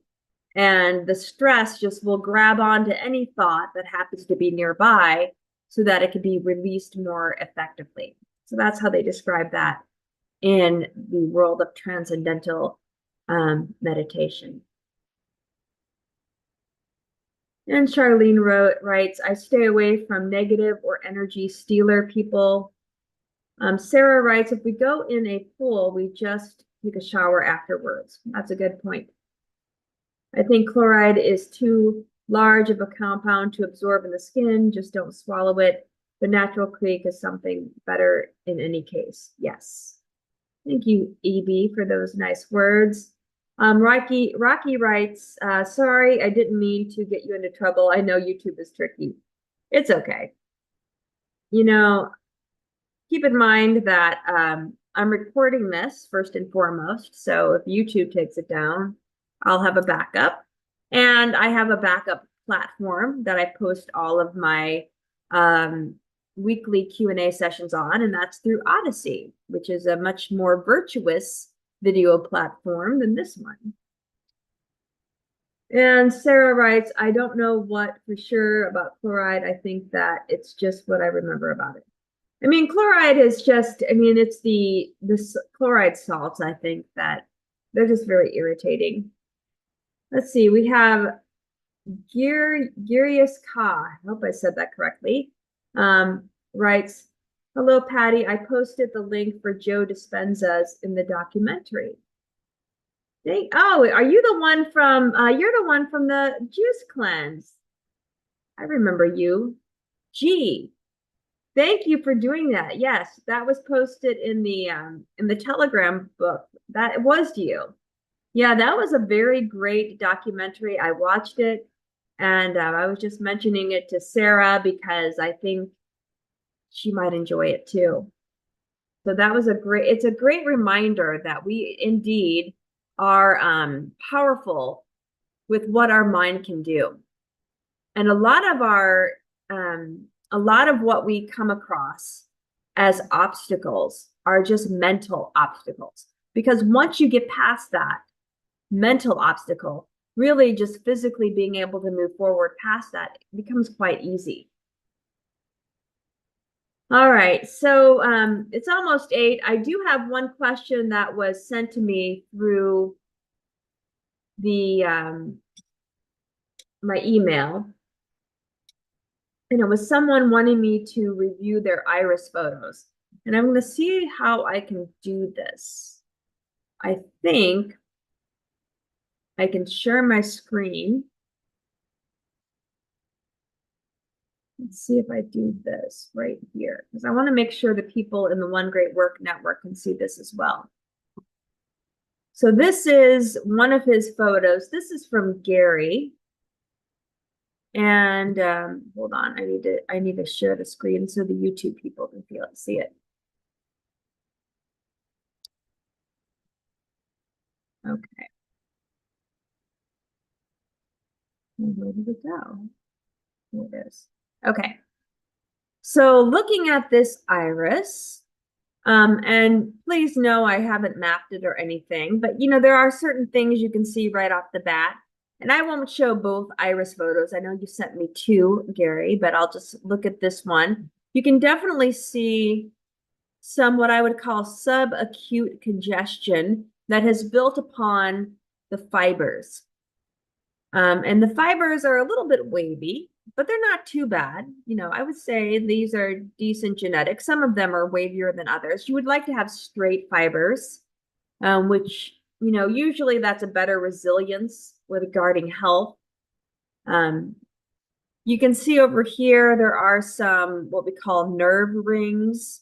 And the stress just will grab onto any thought that happens to be nearby so that it can be released more effectively. So that's how they describe that in the world of transcendental meditation. And Charlene writes, I stay away from negative or energy stealer people. Sarah writes, if we go in a pool, we just take a shower afterwards. That's a good point. I think chloride is too large of a compound to absorb in the skin. Just don't swallow it. The natural creek is something better in any case. Yes. Thank you, EB, for those nice words. Rocky writes, sorry, I didn't mean to get you into trouble. I know YouTube is tricky. It's okay. Keep in mind that I'm recording this first and foremost. So if YouTube takes it down, I'll have a backup. And I have a backup platform that I post all of my weekly Q&A sessions on, and that's through Odyssey, which is a much more virtuous video platform than this one. And Sarah writes, I don't know what for sure about chloride. I think that it's just what I remember about it. I mean, chloride is just, it's the chloride salts, I think, that they're just very irritating. Let's see, we have Girius Ka, I hope I said that correctly, writes, hello, Patty, I posted the link for Joe Dispenza's in the documentary. Are you the one from, you're the one from the Juice Cleanse. I remember you. Gee, thank you for doing that. Yes, that was posted in the Telegram book. That was you. Yeah, that was a very great documentary. I watched it, and I was just mentioning it to Sarah because I think she might enjoy it too. So that was it's a great reminder that we indeed are powerful with what our mind can do. And a lot of what we come across as obstacles are just mental obstacles. Because once you get past that mental obstacle, really just physically being able to move forward past that becomes quite easy. All right, so it's almost 8. I do have one question that was sent to me through the my email, and it was someone wanting me to review their iris photos. And I'm going to see how I can do this. I think I can share my screen. Let's see if I do this right here, because I want to make sure the people in the One Great Work Network can see this as well. So this is one of his photos. This is from Gary. And hold on, I need to share the screen so the YouTube people can see it. Okay. And where did it go? Here it is. Okay. So looking at this iris, and please know I haven't mapped it or anything, but you know, there are certain things you can see right off the bat. And I won't show both iris photos. I know you sent me 2, Gary, but I'll just look at this one. You can definitely see some what I would call subacute congestion that has built upon the fibers. And the fibers are a little bit wavy, but they're not too bad. You know, I would say these are decent genetics. Some of them are wavier than others. You would like to have straight fibers, which, you know, usually that's a better resilience regarding health. You can see over here, there are some what we call nerve rings,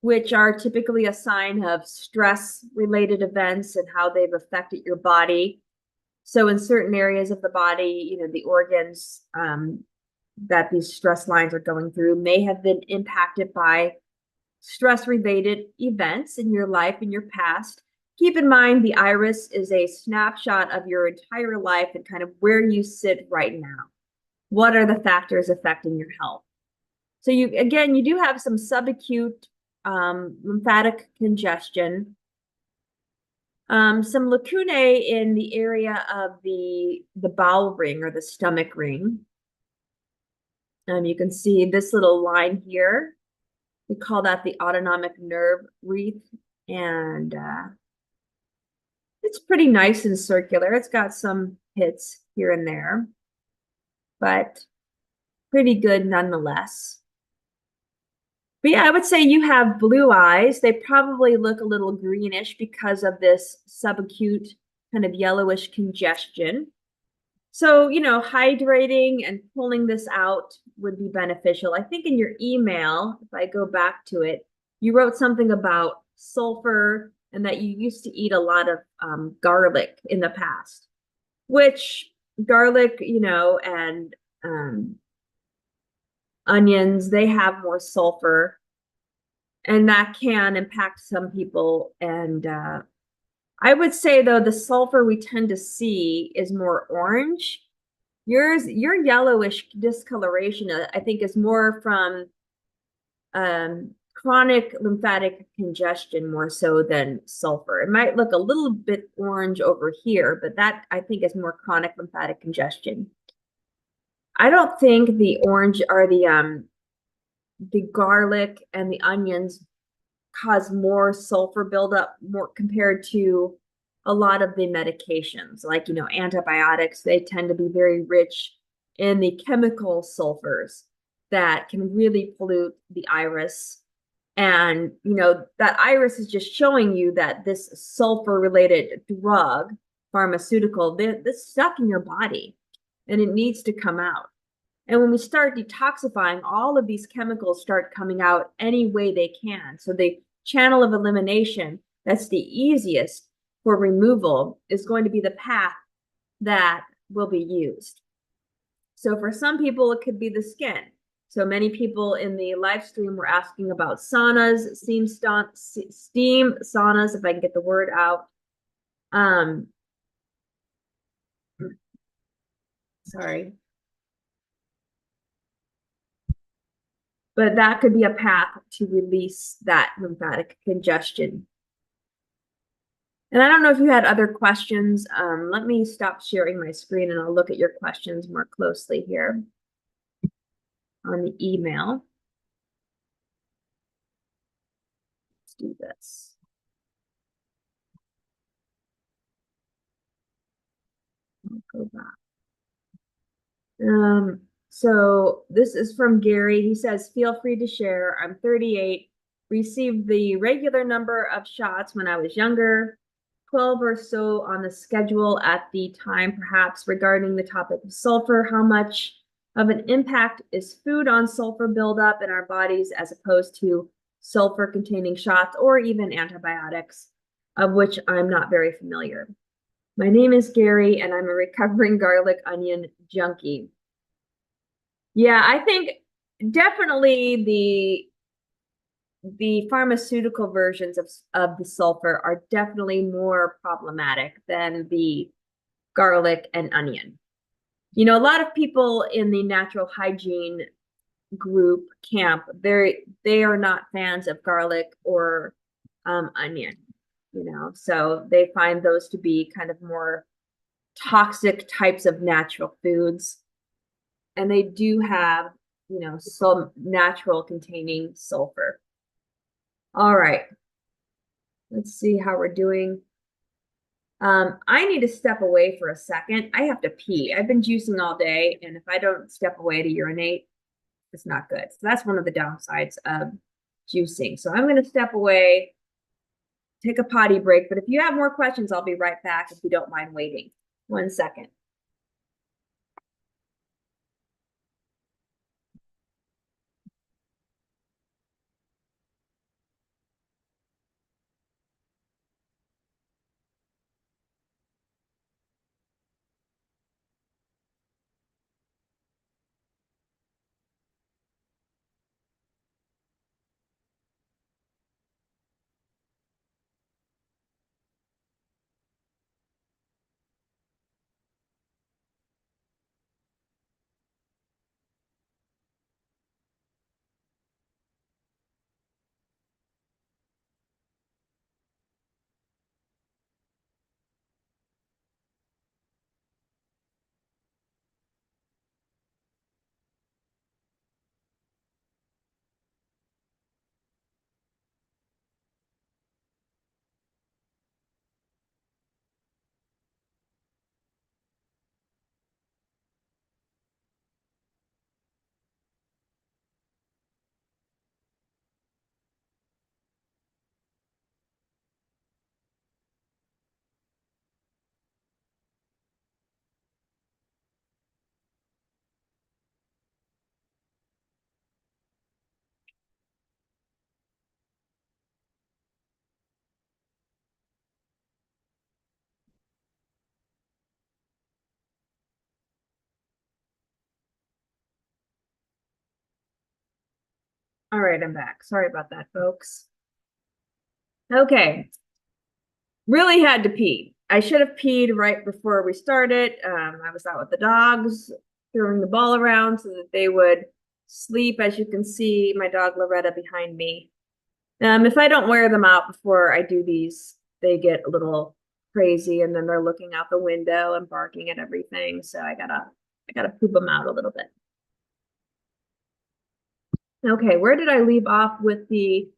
which are typically a sign of stress-related events and how they've affected your body. So in certain areas of the body, you know, the organs that these stress lines are going through may have been impacted by stress-related events in your life, in your past. Keep in mind, the iris is a snapshot of your entire life and kind of where you sit right now. What are the factors affecting your health? So you do have some subacute lymphatic congestion, some lacunae in the area of the bowel ring or the stomach ring. You can see this little line here. We call that the autonomic nerve wreath, and it's pretty nice and circular. It's got some hits here and there, but pretty good nonetheless. But yeah, I would say you have blue eyes. They probably look a little greenish because of this subacute kind of yellowish congestion. So, you know, hydrating and pulling this out would be beneficial. I think in your email, if I go back to it, you wrote something about sulfur and that you used to eat a lot of garlic in the past, which garlic, you know, and onions, they have more sulfur, and that can impact some people. And I would say, though, the sulfur we tend to see is more orange. Your yellowish discoloration, I think, is more from chronic lymphatic congestion more so than sulfur. It might look a little bit orange over here, but that I think is more chronic lymphatic congestion. I don't think the orange or the garlic and the onions cause more sulfur buildup more compared to a lot of the medications, like, you know, antibiotics. They tend to be very rich in the chemical sulfurs that can really pollute the iris. And, you know, that iris is just showing you that this sulfur related drug, pharmaceutical, this stuck in your body and it needs to come out. And when we start detoxifying, all of these chemicals start coming out any way they can. So the channel of elimination that's the easiest for removal is going to be the path that will be used. So for some people, it could be the skin. So many people in the live stream were asking about saunas, steam saunas, if I can get the word out. Sorry. But that could be a path to release that lymphatic congestion. And I don't know if you had other questions. Let me stop sharing my screen and I'll look at your questions more closely here on the email. Let's do this. I'll go back. So this is from Gary. He says, feel free to share. I'm 38, received the regular number of shots when I was younger, 12 or so on the schedule at the time, perhaps regarding the topic of sulfur. How much of an impact is food on sulfur buildup in our bodies as opposed to sulfur containing shots or even antibiotics, of which I'm not very familiar. My name is Gary, and I'm a recovering garlic onion junkie. Yeah, I think definitely the pharmaceutical versions of the sulfur are definitely more problematic than the garlic and onion. You know, a lot of people in the natural hygiene group camp, they are not fans of garlic or onion, you know, so they find those to be kind of more toxic types of natural foods. And they do have, you know, some natural containing sulfur. All right. Let's see how we're doing. I need to step away for a second. I have to pee. I've been juicing all day, and if I don't step away to urinate, it's not good. So that's one of the downsides of juicing. So I'm going to step away, take a potty break. But if you have more questions, I'll be right back if you don't mind waiting. 1 second. All right, I'm back. Sorry about that, folks. Okay. Really had to pee. I should have peed right before we started. I was out with the dogs, throwing the ball around so that they would sleep. As you can see, my dog Loretta behind me. If I don't wear them out before I do these, they get a little crazy, and then they're looking out the window and barking at everything. So I gotta poop them out a little bit. Okay, where did I leave off with the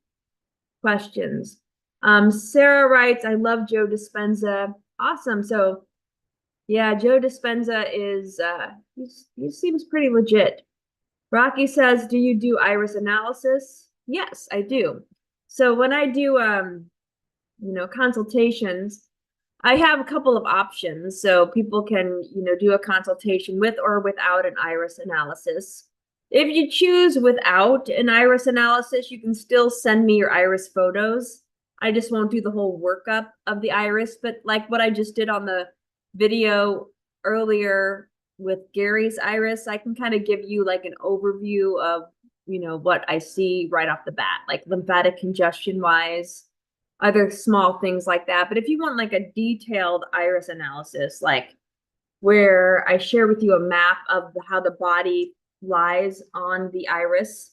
questions? Sarah writes, I love Joe Dispenza. Awesome. So yeah, Joe Dispenza is he seems pretty legit. Rocky says, do you do iris analysis? Yes, I do. So when I do consultations, I have a couple of options. So people can, do a consultation with or without an iris analysis. If you choose without an iris analysis, you can still send me your iris photos. I just won't do the whole workup of the iris, but like what I just did on the video earlier with Gary's iris, I can kind of give you like an overview of, what I see right off the bat, like lymphatic congestion wise, other small things like that. But if you want like a detailed iris analysis, like where I share with you a map of how the body lies on the iris,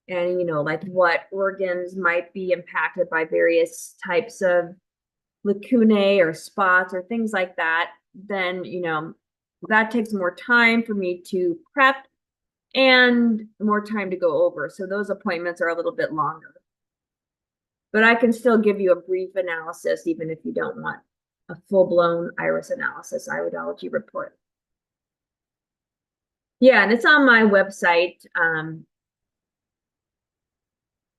and like what organs might be impacted by various types of lacunae or spots or things like that, then that takes more time for me to prep and more time to go over. So those appointments are a little bit longer. but I can still give you a brief analysis, even if you don't want a full-blown iris analysis, iridology report. Yeah, and it's on my website,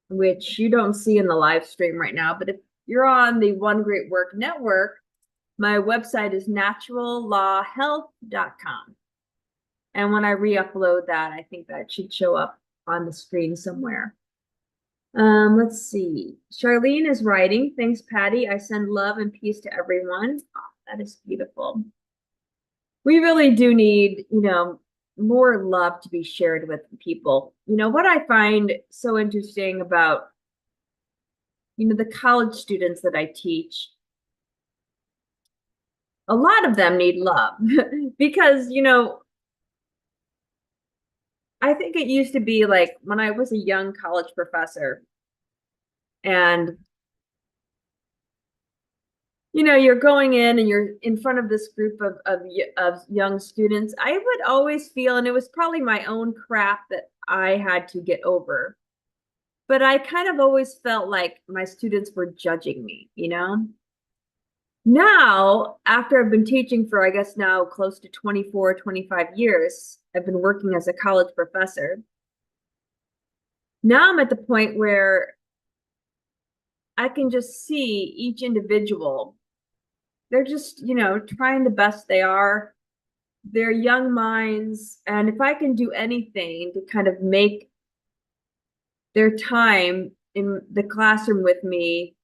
which you don't see in the live stream right now, but if you're on the One Great Work Network, my website is naturallawhealth.com. And when I re-upload that, I think that should show up on the screen somewhere. Let's see. Charlene is writing. Thanks, Patty. I send love and peace to everyone. Oh, that is beautiful. We really do need, more love to be shared with people. What I find so interesting about, the college students that I teach, a lot of them need love because, I think it used to be like when I was a young college professor and you're going in and you're in front of this group of young students, I would always feel, and it was probably my own crap that I had to get over, but I kind of always felt like my students were judging me, Now, after I've been teaching for, I guess now close to 24, 25 years, I've been working as a college professor. Now I'm at the point where I can just see each individual. They're just, trying the best they are. They're young minds. And if I can do anything to kind of make their time in the classroom with me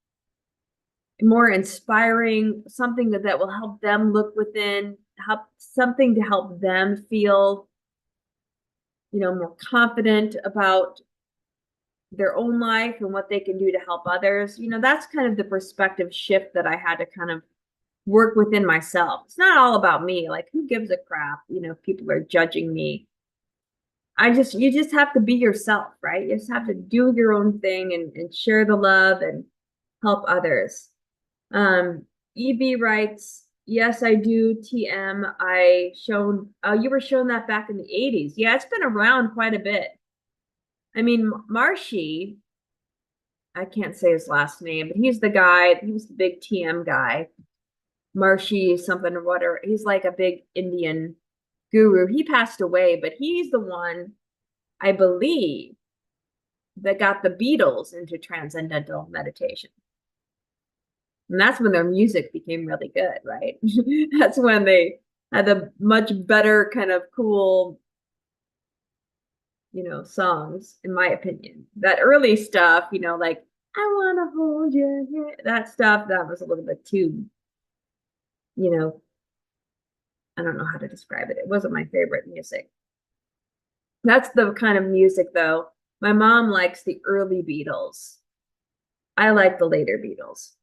more inspiring, something that will help them look within, something to help them feel, more confident about their own life and what they can do to help others. That's kind of the perspective shift that I had to kind of work within myself. It's not all about me. Like, who gives a crap? People are judging me. You just have to be yourself, right? You just have to do your own thing and share the love and help others. EB writes, yes, I do. TM, you were shown that back in the 80s. Yeah, it's been around quite a bit. I mean, Marshy, I can't say his last name, but he's the guy, he was the big TM guy. Marshy something or whatever. He's like a big Indian guru. He passed away, but he's the one, I believe, that got the Beatles into transcendental meditation. And that's when their music became really good, right? That's when they had a much better kind of cool, songs, in my opinion. That early stuff, like, I want to hold you here, that stuff, that was a little bit too, I don't know how to describe it. It wasn't my favorite music. That's the kind of music, though. My mom likes the early Beatles. I like the later Beatles.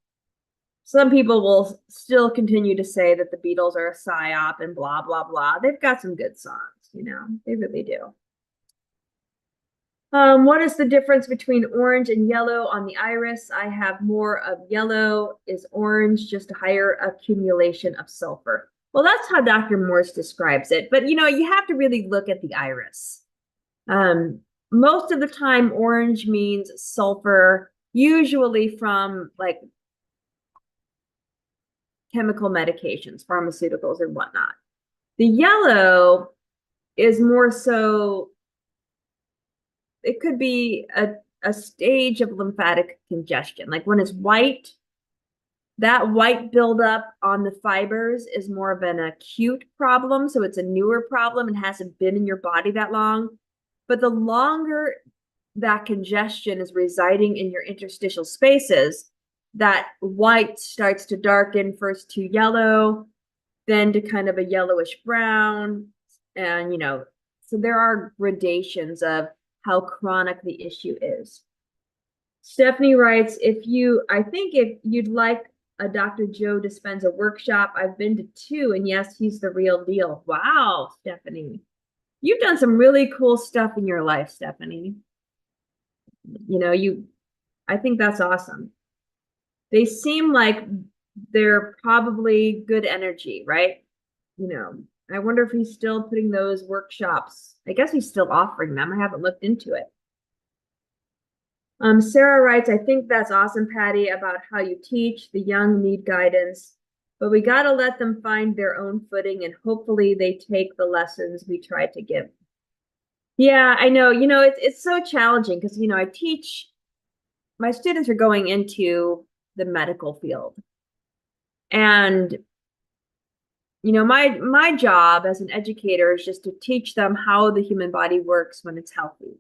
Some people will still continue to say that the Beatles are a psyop and blah, blah, blah. They've got some good songs, they really do. What is the difference between orange and yellow on the iris? I have more of yellow. Is orange just a higher accumulation of sulfur? Well, that's how Dr. Morse describes it. But, you have to really look at the iris. Most of the time, orange means sulfur, usually from like chemical medications, pharmaceuticals, and whatnot. The yellow is more so, it could be a stage of lymphatic congestion. Like when it's white, that white buildup on the fibers is more of an acute problem. So it's a newer problem and hasn't been in your body that long. But the longer that congestion is residing in your interstitial spaces, that white starts to darken first to yellow, then to kind of a yellowish brown. And, so there are gradations of how chronic the issue is. Stephanie writes, I think if you'd like a Dr. Joe Dispenza workshop, I've been to 2, and yes, he's the real deal. Wow, Stephanie. You've done some really cool stuff in your life, Stephanie. I think that's awesome. They seem like they're probably good energy, right? I wonder if he's still putting those workshops. I guess he's still offering them. I haven't looked into it. Sarah writes, I think that's awesome, Patty, about how you teach. The young need guidance, but we got to let them find their own footing and hopefully they take the lessons we try to give. Yeah, I know. It's so challenging because, I teach, my students are going into the medical field. And, my job as an educator is just to teach them how the human body works when it's healthy.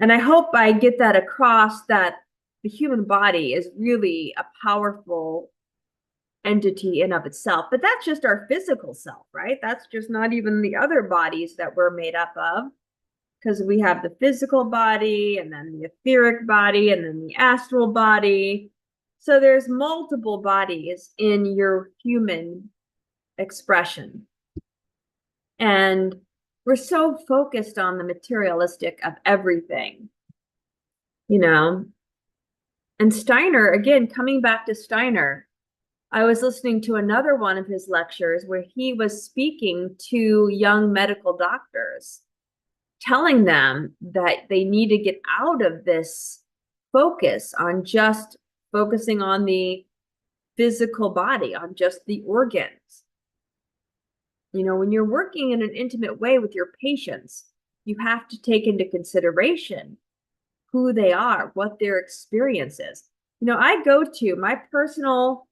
And I hope I get that across, that the human body is really a powerful entity in of itself. But that's just our physical self, right? That's just not even the other bodies that we're made up of. Because we have the physical body and then the etheric body and then the astral body. So there's multiple bodies in your human expression. And we're so focused on the materialistic of everything, you know. And Steiner, again, coming back to Steiner, I was listening to another one of his lectures where he was speaking to young medical doctors, telling them that they need to get out of this focus on just focusing on the physical body, on just the organs. When you're working in an intimate way with your patients, you have to take into consideration who they are, what their experience is. I go to my personal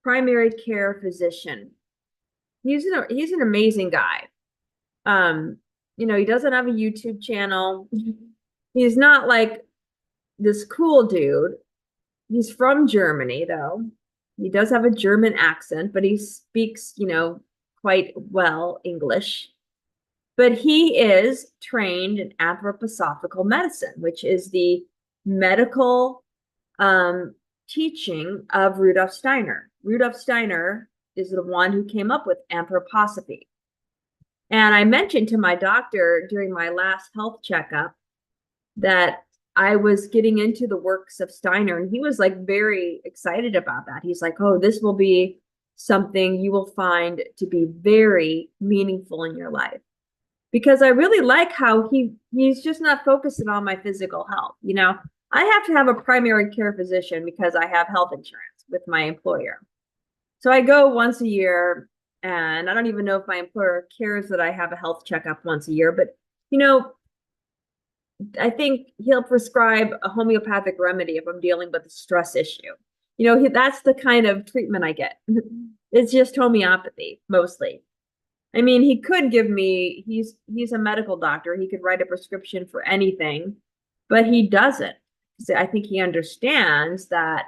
primary care physician. He's an amazing guy. He doesn't have a YouTube channel. He's not like this cool dude. He's from Germany, though. He does have a German accent, but he speaks, quite well English. But he is trained in anthroposophical medicine, which is the medical teaching of Rudolf Steiner. Rudolf Steiner is the one who came up with anthroposophy. And I mentioned to my doctor during my last health checkup that I was getting into the works of Steiner, and he was like very excited about that. He's like, oh, this will be something you will find to be very meaningful in your life. Because I really like how he's just not focusing on my physical health. I have to have a primary care physician because I have health insurance with my employer. So I go once a year, and I don't even know if my employer cares that I have a health checkup once a year, but I think he'll prescribe a homeopathic remedy if I'm dealing with a stress issue. That's the kind of treatment I get. It's just homeopathy mostly. I mean, he could give me, he's a medical doctor. He could write a prescription for anything, but he doesn't. So I think he understands that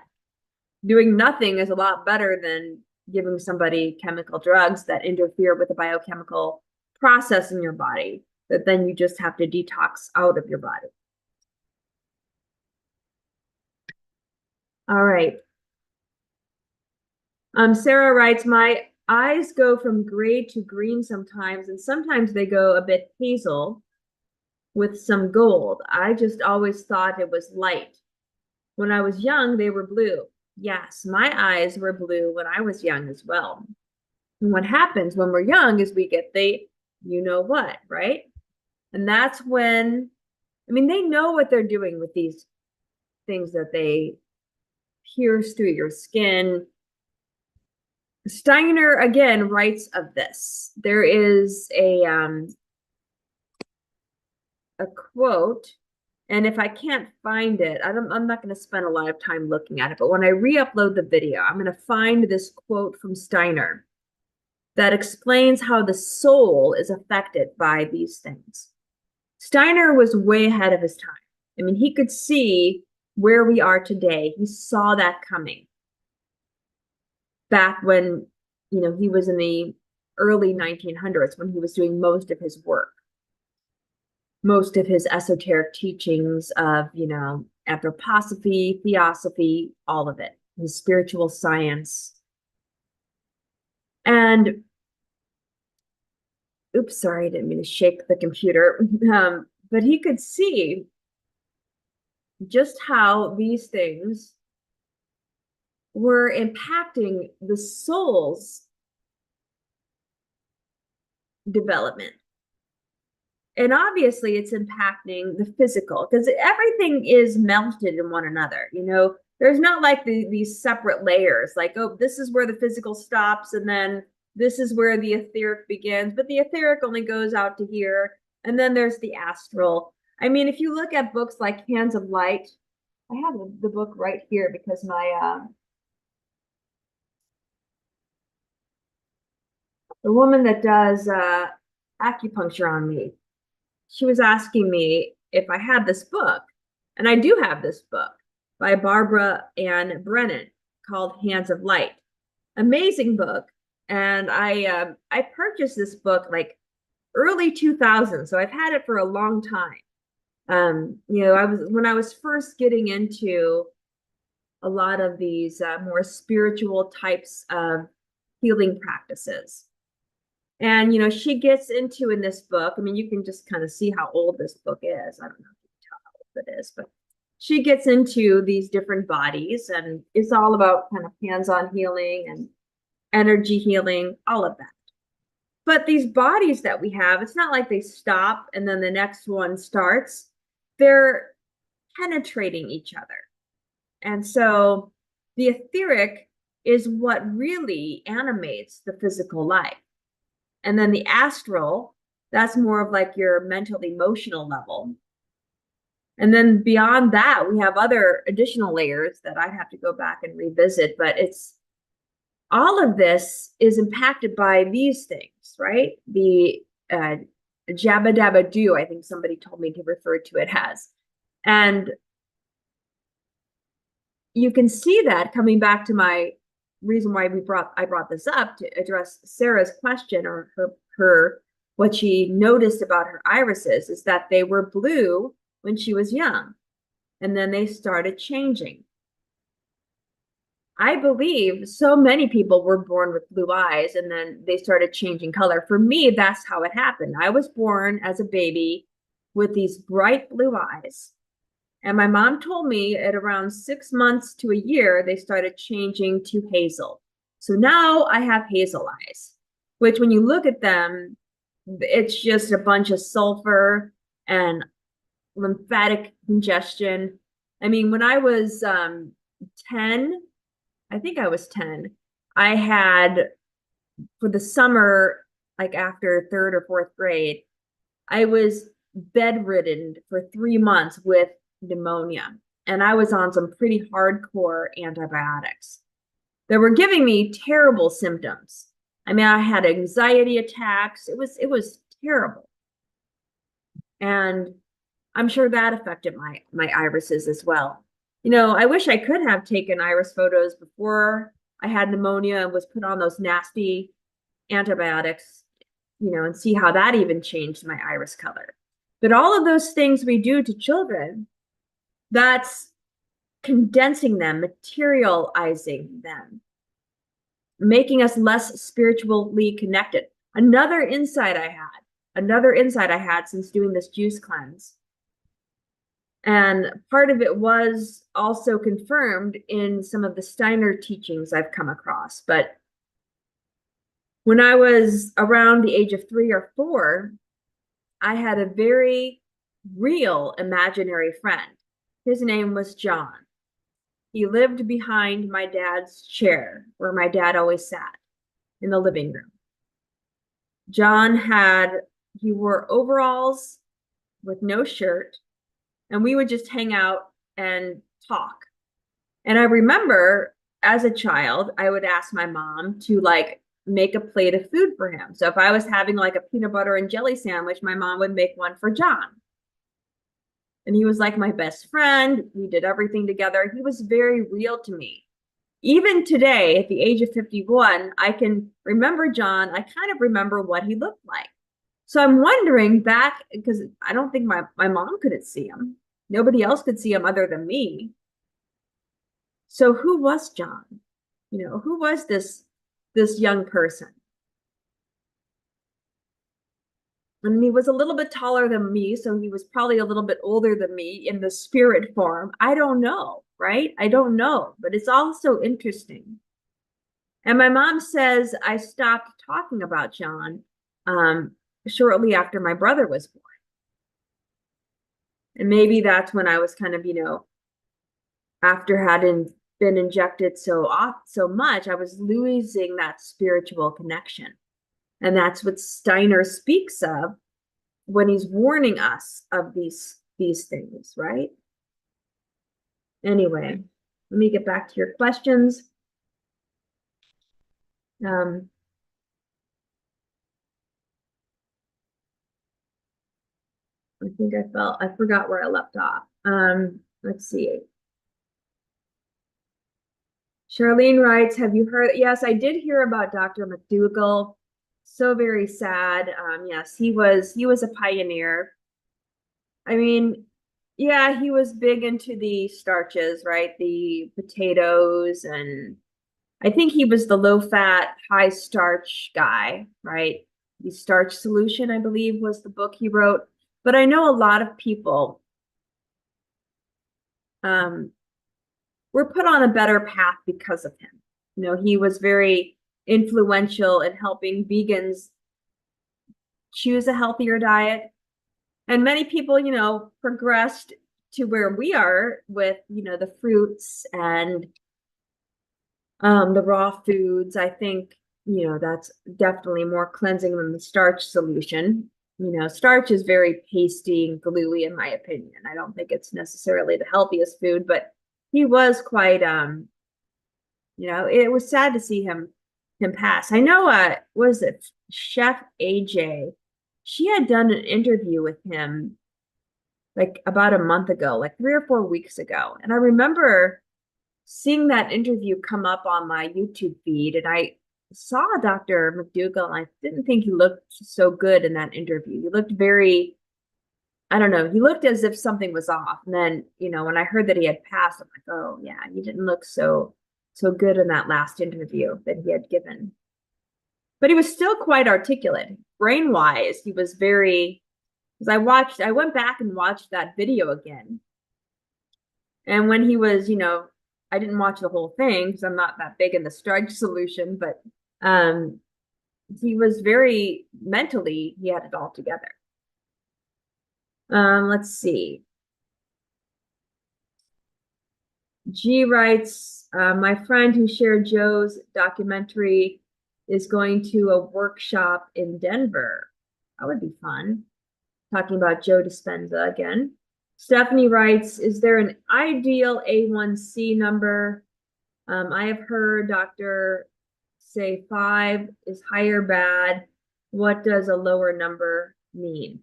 doing nothing is a lot better than giving somebody chemical drugs that interfere with the biochemical process in your body that then you just have to detox out of your body. All right. Sarah writes, my eyes go from gray to green sometimes, and sometimes they go a bit hazel with some gold. I just always thought it was light. When I was young, they were blue. Yes, my eyes were blue when I was young as well. And what happens when we're young is we get the you know what, right? And that's when, they know what they're doing with these things that they pierce through your skin. Steiner again writes of this. There is a quote, and if I can't find it, I'm not going to spend a lot of time looking at it, but when I re-upload the video, I'm going to find this quote from Steiner that explains how the soul is affected by these things. Steiner was way ahead of his time. He could see where we are today. He saw that coming back when, he was in the early 1900s when he was doing most of his work, most of his esoteric teachings of, anthroposophy, theosophy, all of it, his spiritual science. And oops, sorry, I didn't mean to shake the computer. But he could see just how these things were impacting the soul's development. and obviously it's impacting the physical because everything is melted in one another. There's not like these separate layers, like, oh, this is where the physical stops, and then this is where the etheric begins, but the etheric only goes out to here, and then there's the astral. I mean, if you look at books like Hands of Light, I have the book right here because the woman that does acupuncture on me, she was asking me if I had this book, and I do have this book by Barbara Ann Brennan called Hands of Light. Amazing book, and I purchased this book like early 2000s, so I've had it for a long time. When I was first getting into a lot of these more spiritual types of healing practices. And, she gets into in this book, I mean, you can just kind of see how old this book is. I don't know if you can tell how old it is, but she gets into these different bodies, and it's all about kind of hands-on healing and energy healing, all of that. But these bodies that we have, it's not like they stop and then the next one starts. They're penetrating each other. And so the etheric is what really animates the physical life. And then the astral, that's more of like your mental, emotional level. And then beyond that, we have other additional layers that I'd have to go back and revisit. But it's all of this is impacted by these things, right? The Jabba Dabba Do, I think somebody told me to refer to it as. And you can see that coming back to my reason why I brought this up to address Sarah's question, or her what she noticed about her irises is that they were blue when she was young, and then they started changing. I believe so many people were born with blue eyes and then they started changing color. For me, that's how it happened. I was born as a baby with these bright blue eyes. And my mom told me at around 6 months to a year, they started changing to hazel. So now I have hazel eyes, which when you look at them, it's just a bunch of sulfur and lymphatic congestion. I mean, when I was 10, I think I was 10, I had, for the summer, like after third or fourth grade, I was bedridden for 3 months with pneumonia, and I was on some pretty hardcore antibiotics that were giving me terrible symptoms. I mean, I had anxiety attacks. It was terrible. And I'm sure that affected my irises as well. I wish I could have taken iris photos before I had pneumonia and was put on those nasty antibiotics, and see how that even changed my iris color. But all of those things we do to children, that's condensing them, materializing them, making us less spiritually connected. Another insight I had since doing this juice cleanse, and part of it was also confirmed in some of the Steiner teachings I've come across. But when I was around the age of 3 or 4, I had a very real imaginary friend. His name was John. He lived behind my dad's chair where my dad always sat in the living room. He wore overalls with no shirt, and we would just hang out and talk. And I remember as a child, I would ask my mom to make a plate of food for him. So if I was having like a peanut butter and jelly sandwich, my mom would make one for John. And he was like my best friend. We did everything together. He was very real to me. Even today, at the age of 51, I can remember John. I kind of remember what he looked like. So I'm wondering back, because I don't think my mom couldn't see him. Nobody else could see him other than me. So who was John? Who was this young person? And he was a little bit taller than me, so he was probably a little bit older than me in the spirit form. I don't know, right? I don't know, but it's also interesting. And my mom says I stopped talking about John shortly after my brother was born. And maybe that's when I was kind of, after having been injected so much, I was losing that spiritual connection. And that's what Steiner speaks of when he's warning us of these things, right? Anyway, let me get back to your questions. I think I forgot where I left off. Let's see. Charlene writes, have you heard? Yes, I did hear about Dr. McDougall. So very sad. Yes, he was a pioneer. I mean, yeah, he was big into the starches, right? The potatoes, and I think he was the low fat, high starch guy, right? The Starch Solution, I believe, was the book he wrote. But I know a lot of people were put on a better path because of him. He was very influential in helping vegans choose a healthier diet. And many people, progressed to where we are with, the fruits and the raw foods. I think, that's definitely more cleansing than the Starch Solution. Starch is very pasty and gluey, in my opinion. I don't think it's necessarily the healthiest food, but he was quite, it was sad to see him pass. I know, was it Chef AJ? She had done an interview with him like about a month ago, like 3 or 4 weeks ago. And I remember seeing that interview come up on my YouTube feed, and I saw Dr. McDougall, and I didn't think he looked so good in that interview. He looked very, I don't know, he looked as if something was off. And then, when I heard that he had passed, I'm like, oh yeah, he didn't look so good in that last interview that he had given. But he was still quite articulate. Brain-wise, he was very, because I went back and watched that video again. And when he was, I didn't watch the whole thing because I'm not that big in the Starch Solution, but he was very mentally, he had it all together. Let's see. G writes, my friend who shared Joe's documentary is going to a workshop in Denver. That would be fun. Talking about Joe Dispenza again. Stephanie writes, is there an ideal A1C number? I have heard doctor say 5 is higher bad. What does a lower number mean?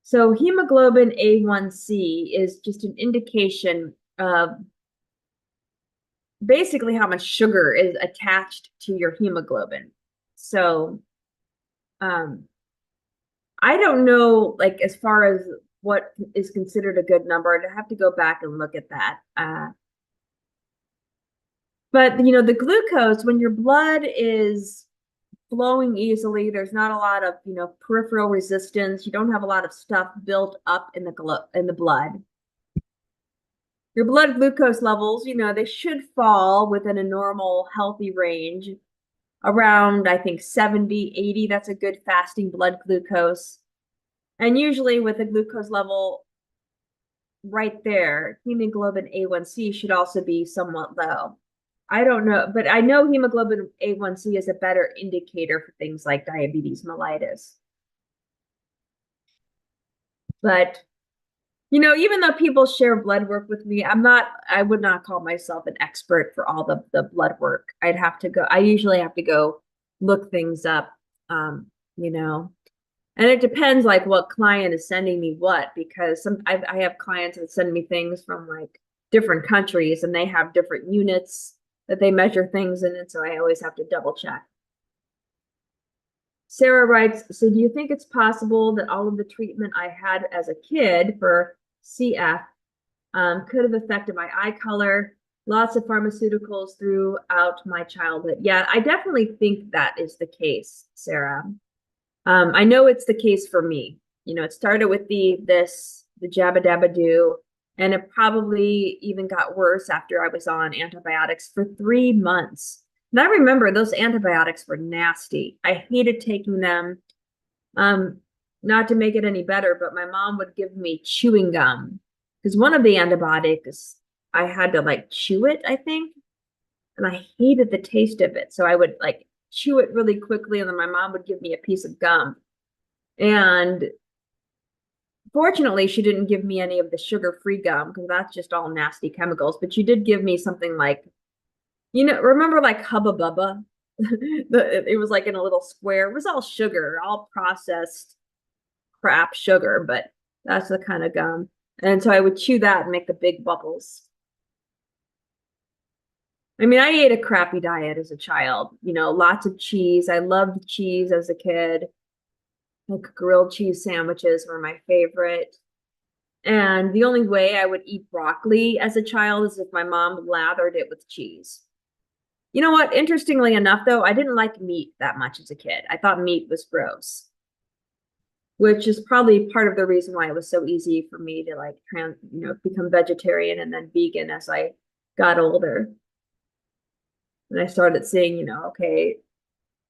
So hemoglobin A1C is just an indication of basically how much sugar is attached to your hemoglobin. So I don't know, like, as far as what is considered a good number, I'd have to go back and look at that. But the glucose, when your blood is flowing easily, there's not a lot of, peripheral resistance. You don't have a lot of stuff built up in the blood. Your blood glucose levels, they should fall within a normal, healthy range around, I think, 70, 80. That's a good fasting blood glucose. And usually with a glucose level right there, hemoglobin A1C should also be somewhat low. I don't know, but I know hemoglobin A1C is a better indicator for things like diabetes mellitus. But, even though people share blood work with me, I would not call myself an expert for all the blood work. I usually have to go look things up, and it depends like what client is sending me what, because I have clients that send me things from like different countries and they have different units that they measure things in, and so I always have to double check. Sarah writes, so do you think it's possible that all of the treatment I had as a kid for CF could have affected my eye color? Lots of pharmaceuticals throughout my childhood. Yeah, I definitely think that is the case, Sarah. I know it's the case for me. It started with the Jabba Dabba Do, and it probably even got worse after I was on antibiotics for 3 months. And I remember those antibiotics were nasty. I hated taking them. not to make it any better, but my mom would give me chewing gum because one of the antibiotics I had to like chew it, I think, and I hated the taste of it. So I would like chew it really quickly, and then my mom would give me a piece of gum. And fortunately, she didn't give me any of the sugar-free gum because that's just all nasty chemicals. But she did give me something like, remember like Hubba Bubba? It was like in a little square. It was all sugar, all processed crap sugar, but that's the kind of gum. And so I would chew that and make the big bubbles. I mean, I ate a crappy diet as a child, lots of cheese. I loved cheese as a kid. Like grilled cheese sandwiches were my favorite. And the only way I would eat broccoli as a child is if my mom lathered it with cheese. You know what? Interestingly enough, though, I didn't like meat that much as a kid. I thought meat was gross, which is probably part of the reason why it was so easy for me to like become vegetarian and then vegan as I got older. And I started seeing, okay,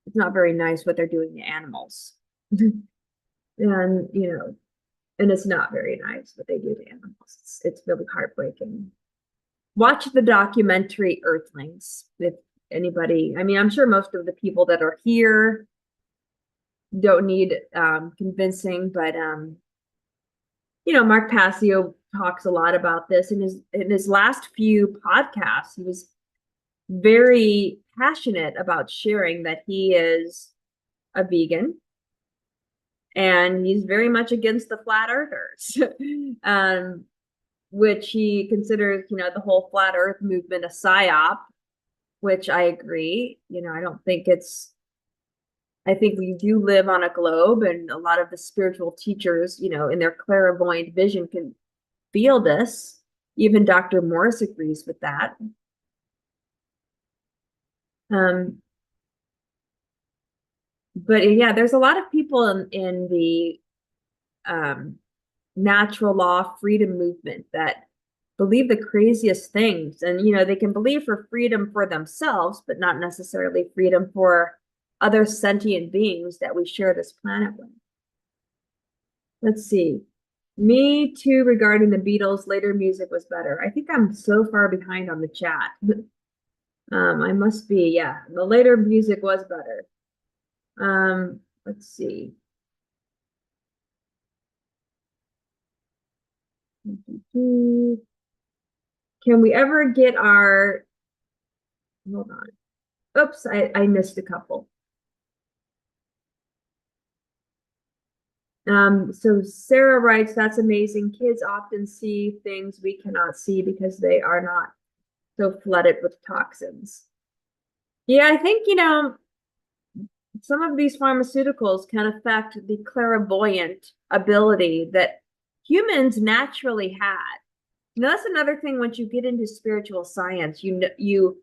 it's not very nice what they're doing to animals. And, and it's not very nice what they do to animals. It's really heartbreaking. Watch the documentary Earthlings if anybody, I mean, I'm sure most of the people that are here don't need convincing, but Mark Passio talks a lot about this in his last few podcasts. He was very passionate about sharing that he is a vegan and he's very much against the flat earthers, which he considers, the whole flat earth movement a psyop, which I agree. I think we do live on a globe, and a lot of the spiritual teachers, in their clairvoyant vision can feel this. Even Dr. Morris agrees with that. But yeah, there's a lot of people in the natural law freedom movement that believe the craziest things. And, they can believe for freedom for themselves, but not necessarily freedom for other sentient beings that we share this planet with. Let's see. Me too, regarding the Beatles, later music was better. I think I'm so far behind on the chat. I must be, yeah. The later music was better. Let's see. Can we ever get our, hold on. Oops, I missed a couple. So Sarah writes, that's amazing. Kids often see things we cannot see because they are not so flooded with toxins. Yeah, I think, some of these pharmaceuticals can affect the clairvoyant ability that humans naturally had. That's another thing. Once you get into spiritual science, you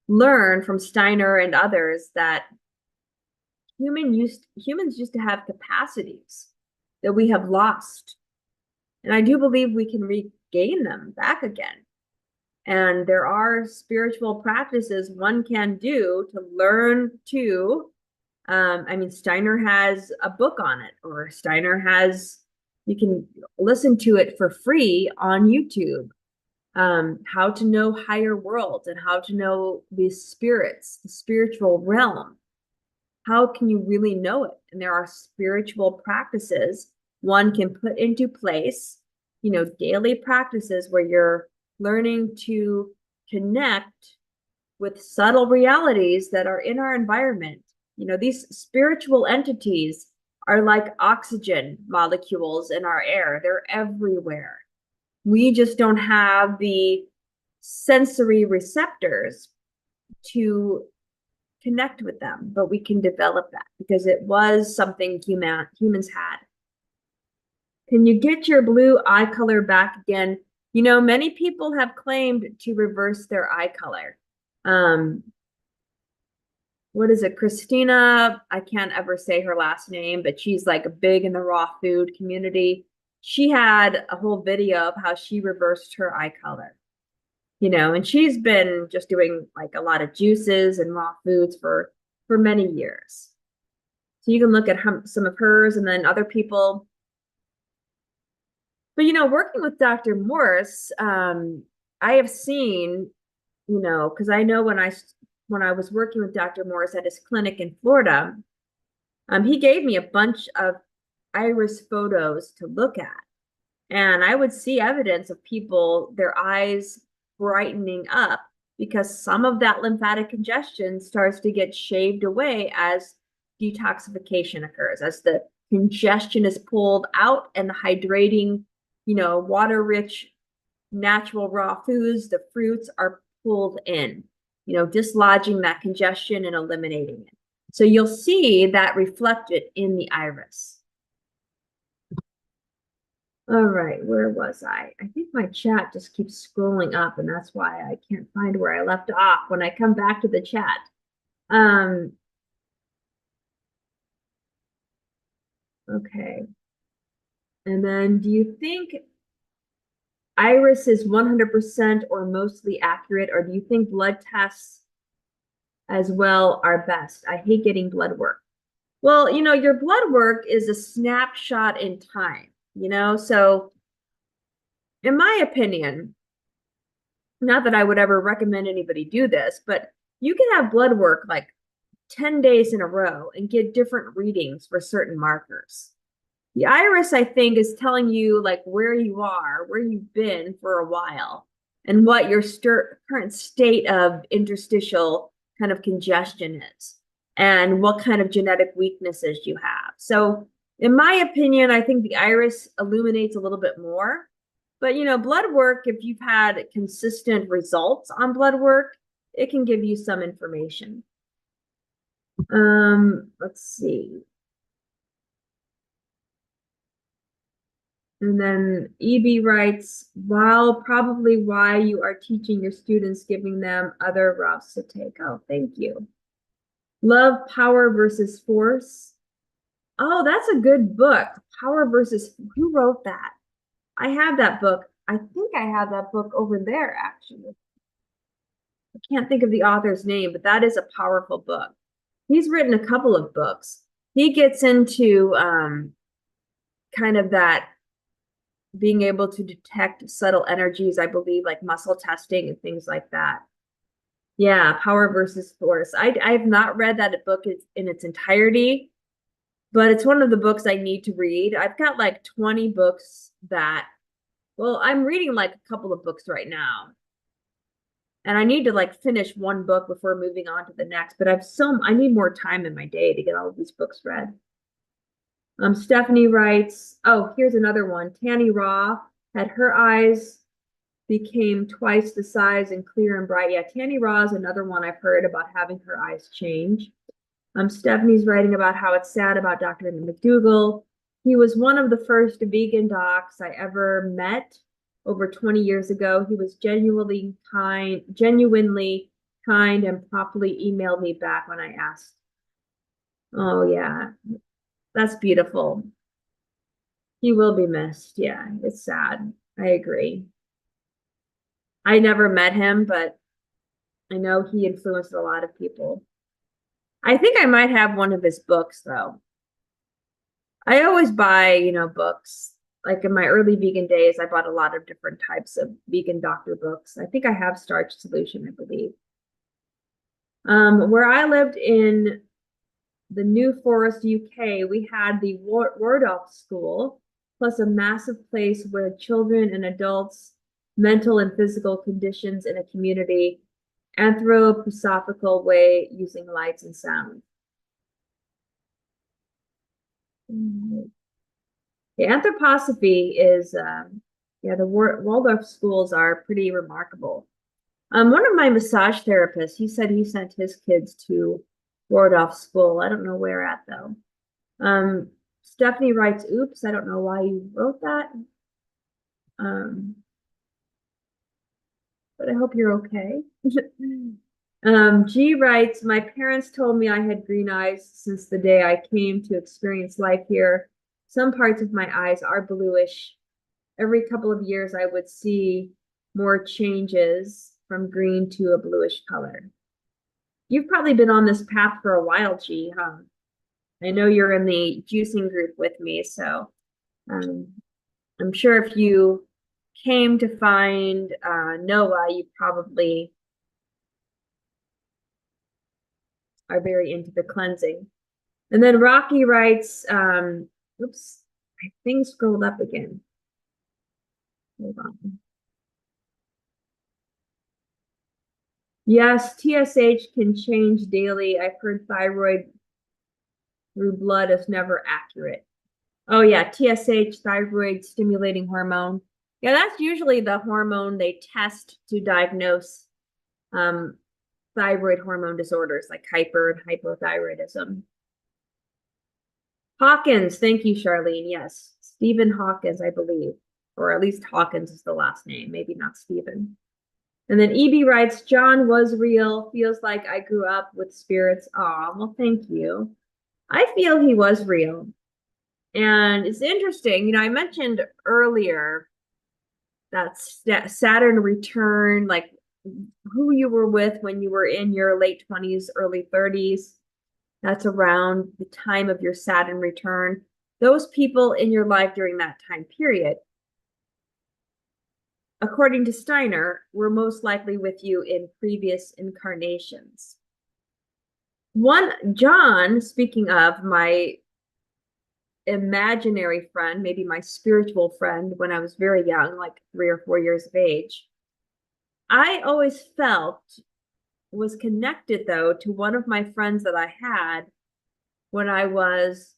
learn from Steiner and others that humans used to have capacities that we have lost. And I do believe we can regain them back again. And there are spiritual practices one can do to learn to, Steiner has a book on it, or you can listen to it for free on YouTube. How to know higher worlds and how to know these spirits, the spiritual realm. How can you really know it? And there are spiritual practices one can put into place, daily practices where you're learning to connect with subtle realities that are in our environment. These spiritual entities are like oxygen molecules in our air. They're everywhere. We just don't have the sensory receptors to connect with them, but we can develop that because it was something humans had. Can you get your blue eye color back again? Many people have claimed to reverse their eye color. What is it? Christina, I can't ever say her last name, but she's like big in the raw food community. She had a whole video of how she reversed her eye color. And she's been just doing like a lot of juices and raw foods for many years. So you can look at some of hers and then other people. But, working with Dr. Morse, I have seen, because I know when I was working with Dr. Morse at his clinic in Florida, he gave me a bunch of iris photos to look at. And I would see evidence of people, their eyes brightening up because some of that lymphatic congestion starts to get shaved away as detoxification occurs, as the congestion is pulled out and the hydrating, water-rich, natural raw foods, the fruits are pulled in, dislodging that congestion and eliminating it. So you'll see that reflected in the iris. All right, where was I? I think my chat just keeps scrolling up, and that's why I can't find where I left off when I come back to the chat. Okay. And then do you think iris is 100% or mostly accurate, or do you think blood tests as well are best? I hate getting blood work. Well, your blood work is a snapshot in time, so in my opinion, not that I would ever recommend anybody do this, but you can have blood work like 10 days in a row and get different readings for certain markers. The iris, I think, is telling you like where you are, where you've been for a while, and what your current state of interstitial kind of congestion is, and what kind of genetic weaknesses you have. So in my opinion, I think the iris illuminates a little bit more. But, blood work, if you've had consistent results on blood work, it can give you some information. Let's see. And then EB writes, wow, probably why you are teaching your students, giving them other routes to take. Oh, thank you. Love, Power versus Force. Oh, that's a good book. Power versus, who wrote that? I have that book. I think I have that book over there, actually. I can't think of the author's name, but that is a powerful book. He's written a couple of books. He gets into kind of that being able to detect subtle energies, I believe, like muscle testing and things like that. Yeah, Power versus Force. I have not read that book in its entirety, but it's one of the books I need to read. I've got like 20 books that, well, I'm reading like a couple of books right now. And I need to like finish one book before moving on to the next, but I need more time in my day to get all of these books read. Stephanie writes, oh, here's another one. Tanny Raw had her eyes became twice the size and clear and bright. Yeah, Tanny Raw is another one I've heard about having her eyes change. Stephanie's writing about how it's sad about Dr. McDougall. He was one of the first vegan docs I ever met over 20 years ago. He was genuinely kind and promptly emailed me back when I asked. Oh, yeah. That's beautiful. He will be missed. Yeah, it's sad. I agree. I never met him, but I know he influenced a lot of people. I think I might have one of his books, though. I always buy, books. Like in my early vegan days, I bought a lot of different types of vegan doctor books. I think I have Starch Solution, I believe. Where I lived in the New Forest, UK, we had the Waldorf School, plus a massive place where children and adults, mental and physical conditions in a community, anthroposophical way using lights and sound. The anthroposophy is, the Waldorf schools are pretty remarkable. One of my massage therapists, he said he sent his kids to Waldorf school. I don't know where at though. Stephanie writes, oops, I don't know why you wrote that. But I hope you're okay. G writes, my parents told me I had green eyes since the day I came to experience life here. Some parts of my eyes are bluish. Every couple of years, I would see more changes from green to a bluish color. You've probably been on this path for a while, G, huh? I know you're in the juicing group with me, so um, I'm sure if you came to find Noah, you probably are very into the cleansing. And then Rocky writes, oops, my thing scrolled up again. Hold on. Yes, TSH can change daily. I've heard thyroid through blood is never accurate. Oh yeah, TSH, thyroid stimulating hormone. Yeah, that's usually the hormone they test to diagnose um, thyroid hormone disorders like hyper and hypothyroidism. Hawkins, thank you, Charlene. Yes, Stephen Hawkins, I believe, or at least Hawkins is the last name, maybe not Stephen. And then EB writes, John was real. Feels like I grew up with spirits. Aw, well, thank you. I feel he was real. And it's interesting, you know, I mentioned earlier that Saturn return, like who you were with when you were in your late 20s, early 30s. That's around the time of your Saturn return. Those people in your life during that time period, according to Steiner, were most likely with you in previous incarnations. John, speaking of my imaginary friend, maybe my spiritual friend when I was very young, like 3 or 4 years of age, I always felt was connected though to one of my friends that I had when I was,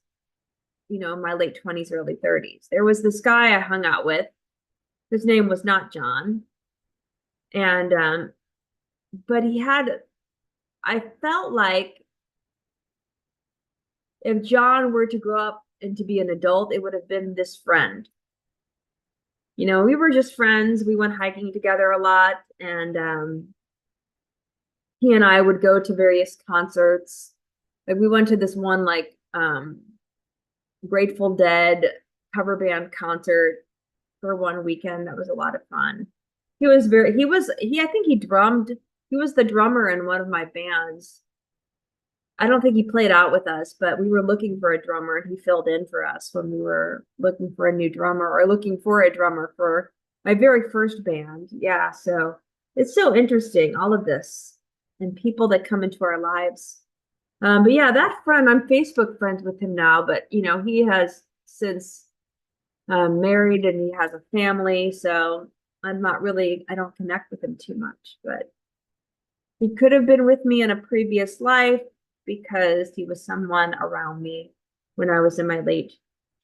you know, in my late 20s, early 30s. There was this guy I hung out with. His name was not John. And but I felt like if John were to grow up and to be an adult, it would have been this friend. You know, we were just friends. We went hiking together a lot, and he and I would go to various concerts. Like we went to this one Grateful Dead cover band concert for one weekend. That was a lot of fun. I think he was the drummer in one of my bands. I don't think he played out with us, but we were looking for a drummer and he filled in for us when we were looking for a new drummer or looking for a drummer for my very first band. Yeah, so it's so interesting, all of this and people that come into our lives. But yeah, that friend, I'm Facebook friends with him now, but you know, he has since married and he has a family, so I don't connect with him too much, but he could have been with me in a previous life because he was someone around me when I was in my late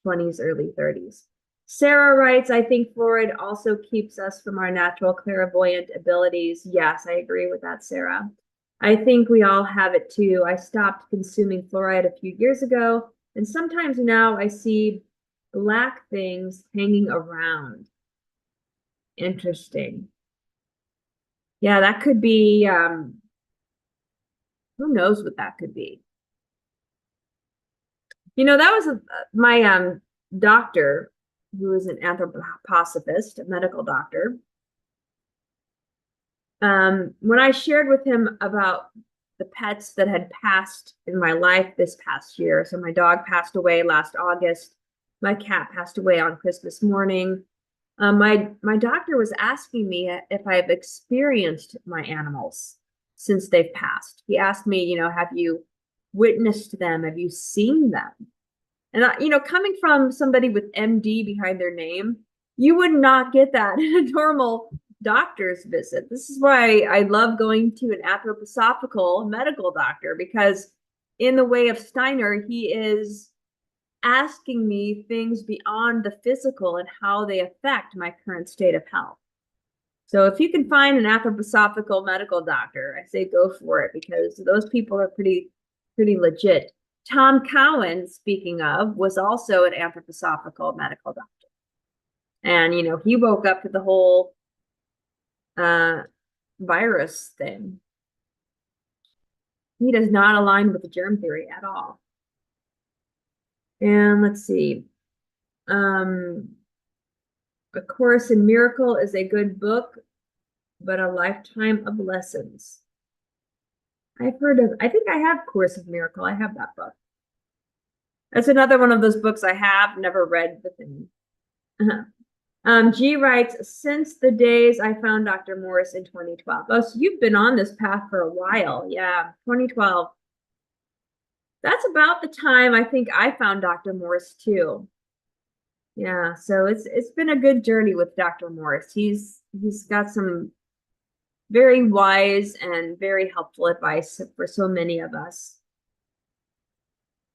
20s, early 30s. Sarah writes, I think fluoride also keeps us from our natural clairvoyant abilities. Yes, I agree with that, Sarah. I think we all have it too. I stopped consuming fluoride a few years ago, and sometimes now I see black things hanging around. Interesting. Yeah, that could be, who knows what that could be? You know, that was my doctor, who is an anthroposophist, a medical doctor. When I shared with him about the pets that had passed in my life this past year, so my dog passed away last August, my cat passed away on Christmas morning. My doctor was asking me if I've experienced my animals since they've passed. He asked me, you know, have you witnessed them? Have you seen them? And you know, coming from somebody with MD behind their name, you would not get that in a normal doctor's visit. This is why I love going to an anthroposophical medical doctor, because in the way of Steiner, he is asking me things beyond the physical and how they affect my current state of health. So if you can find an anthroposophical medical doctor, I say go for it, because those people are pretty legit. Tom Cowan, speaking of, was also an anthroposophical medical doctor. And, you know, he woke up to the whole virus thing. He does not align with the germ theory at all. And let's see. A Course in Miracle is a good book, but a lifetime of lessons. I think I have Course of Miracle. I have that book. That's another one of those books I have never read the thing. G writes, since the days I found Dr. Morris in 2012. Oh, so you've been on this path for a while. Yeah, 2012. That's about the time I think I found Dr. Morris too. Yeah, so it's been a good journey with Dr. Morris. He's got some very wise and very helpful advice for so many of us.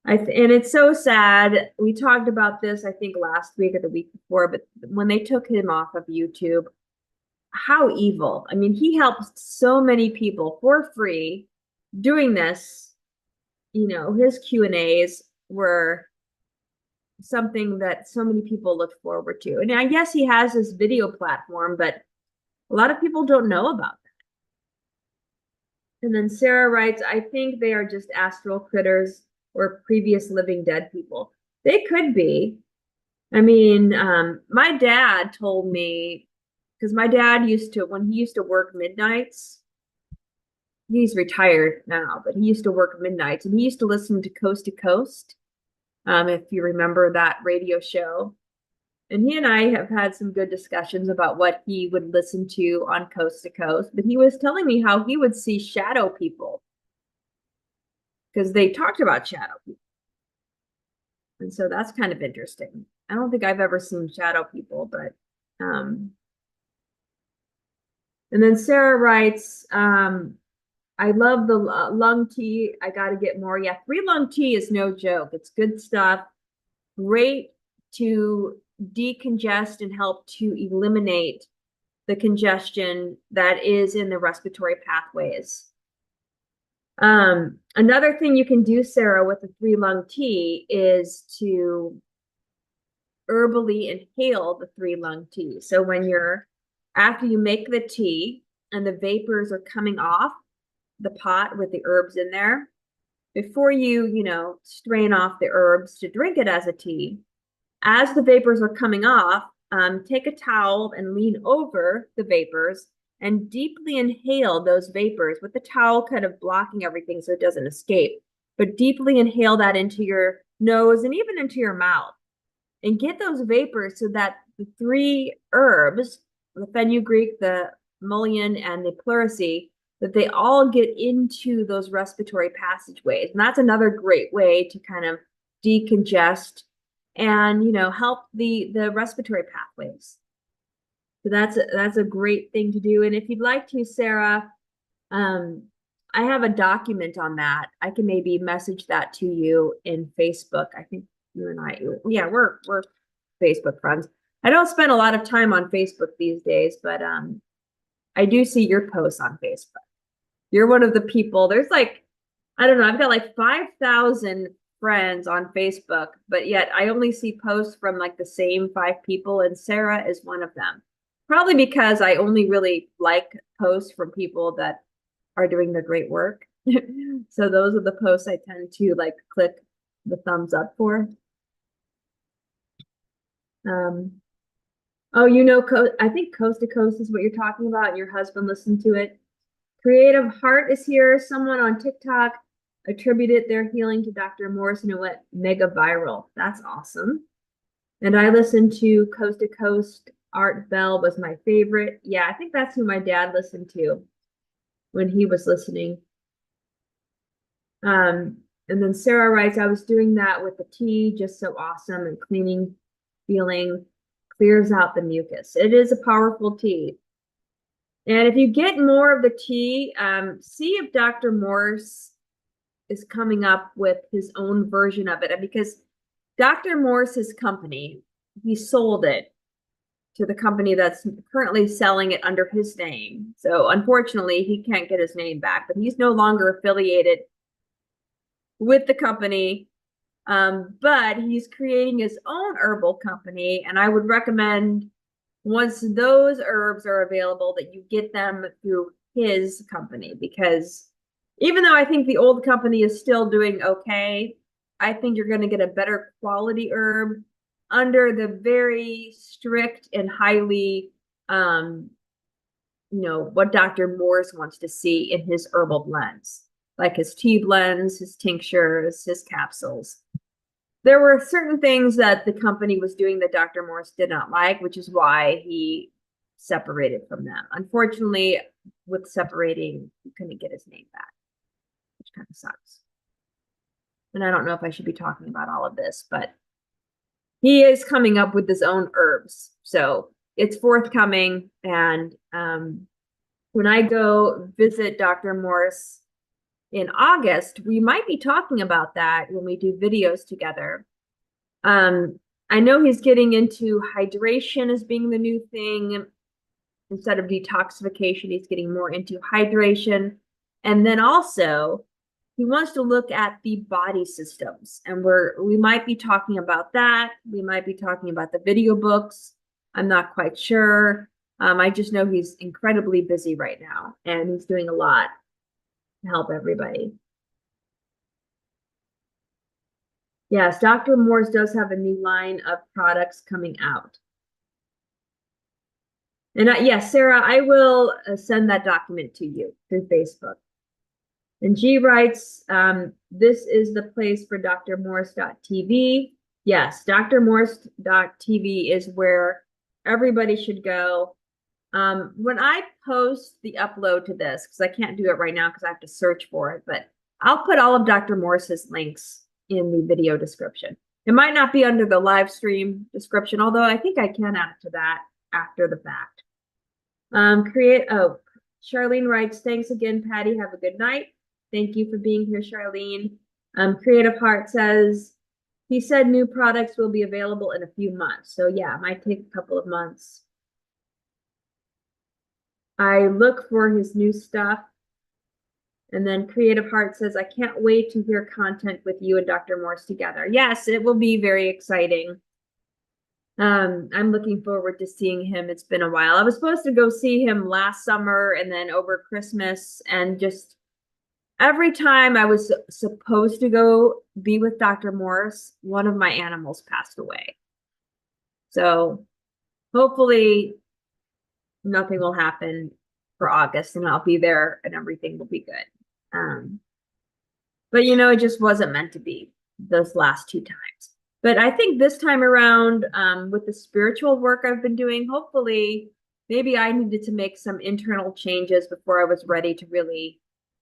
And it's so sad. We talked about this, I think, last week or the week before, but when they took him off of YouTube, how evil. I mean, he helped so many people for free doing this. You know, his Q&As were something that so many people look forward to. And I guess he has this video platform, but a lot of people don't know about that. And then Sarah writes, I think they are just astral critters or previous living dead people. They could be. I mean, my dad told me, because my dad used to, when he used to work midnights, he's retired now, but he used to work midnights and he used to listen to Coast, if you remember that radio show. And he and I have had some good discussions about what he would listen to on Coast to Coast, but he was telling me how he would see shadow people because they talked about shadow people. And so that's kind of interesting. I don't think I've ever seen shadow people, but and then Sarah writes, I love the lung tea. I got to get more. Yeah, 3-lung tea is no joke. It's good stuff. Great to decongest and help to eliminate the congestion that is in the respiratory pathways. Another thing you can do, Sarah, with the 3-lung tea is to herbally inhale the 3-lung tea. So after you make the tea and the vapors are coming off the pot with the herbs in there, before you strain off the herbs to drink it as a tea, as the vapors are coming off, take a towel and lean over the vapors and deeply inhale those vapors with the towel kind of blocking everything so it doesn't escape. But deeply inhale that into your nose and even into your mouth and get those vapors so that the 3 herbs, the fenugreek, the mullein, and the pleurisy, that they all get into those respiratory passageways. And that's another great way to kind of decongest and help the respiratory pathways. So that's a great thing to do. And if you'd like to, Sarah, I have a document on that. I can maybe message that to you in Facebook. I think you and I, yeah, we're Facebook friends. I don't spend a lot of time on Facebook these days, but I do see your posts on Facebook. You're one of the people. There's like, I don't know, I've got like 5,000 friends on Facebook, but yet I only see posts from like the same 5 people, and Sarah is one of them. Probably because I only really like posts from people that are doing the great work. So those are the posts I tend to like click the thumbs up for. Oh, I think Coast to Coast is what you're talking about, and your husband listened to it. Creative Heart is here. Someone on TikTok attributed their healing to Dr. Morris and it went mega viral. That's awesome. And I listened to Coast to Coast. Art Bell was my favorite. Yeah, I think that's who my dad listened to when he was listening. And then Sarah writes, I was doing that with the tea, just so awesome, and cleaning feeling clears out the mucus. It is a powerful tea. And if you get more of the tea, see if Dr. Morris is coming up with his own version of it, because Dr. Morris's company, he sold it to the company that's currently selling it under his name. So unfortunately, he can't get his name back, but he's no longer affiliated with the company. But he's creating his own herbal company, and I would recommend, once those herbs are available, that you get them through his company, because even though I think the old company is still doing okay, I think you're going to get a better quality herb under the very strict and highly, what Dr. Morris wants to see in his herbal blends, like his tea blends, his tinctures, his capsules. there were certain things that the company was doing that Dr. Morse did not like, which is why he separated from them. Unfortunately, with separating, he couldn't get his name back, which kind of sucks. And I don't know if I should be talking about all of this, but he is coming up with his own herbs. So it's forthcoming. And when I go visit Dr. Morse in August, we might be talking about that when we do videos together. I know he's getting into hydration as being the new thing. Instead of detoxification, he's getting more into hydration. And then also, he wants to look at the body systems. And we might be talking about that. We might be talking about the video books. I'm not quite sure. I just know he's incredibly busy right now, and he's doing a lot to help everybody. Yes, Dr. Morse does have a new line of products coming out. And yes, Sarah, I will send that document to you through Facebook. And G writes, this is the place for drmorse.tv. Yes, drmorse.tv is where everybody should go. When I post the upload to this, because I can't do it right now because I have to search for it, but I'll put all of Dr. Morse's links in the video description. It might not be under the live stream description, although I think I can add it to that after the fact. Charlene writes, thanks again, Patty. Have a good night. Thank you for being here, Charlene. Creative Heart says, he said new products will be available in a few months. So yeah, it might take a couple of months. I look for his new stuff. And then Creative Heart says, I can't wait to hear content with you and Dr. Morse together. Yes, it will be very exciting. I'm looking forward to seeing him. It's been a while. I was supposed to go see him last summer and then over Christmas, and just every time I was supposed to go be with Dr. Morse, one of my animals passed away. So hopefully nothing will happen for August and I'll be there and everything will be good. But you know, it just wasn't meant to be those last two times. But I think this time around, with the spiritual work I've been doing, hopefully, maybe I needed to make some internal changes before I was ready to really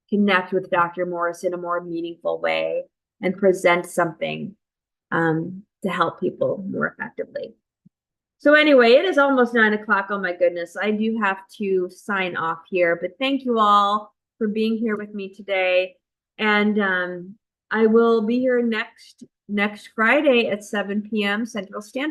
connect with Dr. Morse in a more meaningful way and present something to help people more effectively. So anyway, it is almost 9 o'clock. Oh my goodness, I do have to sign off here, but thank you all for being here with me today. And I will be here next Friday at 7 p.m. Central Standard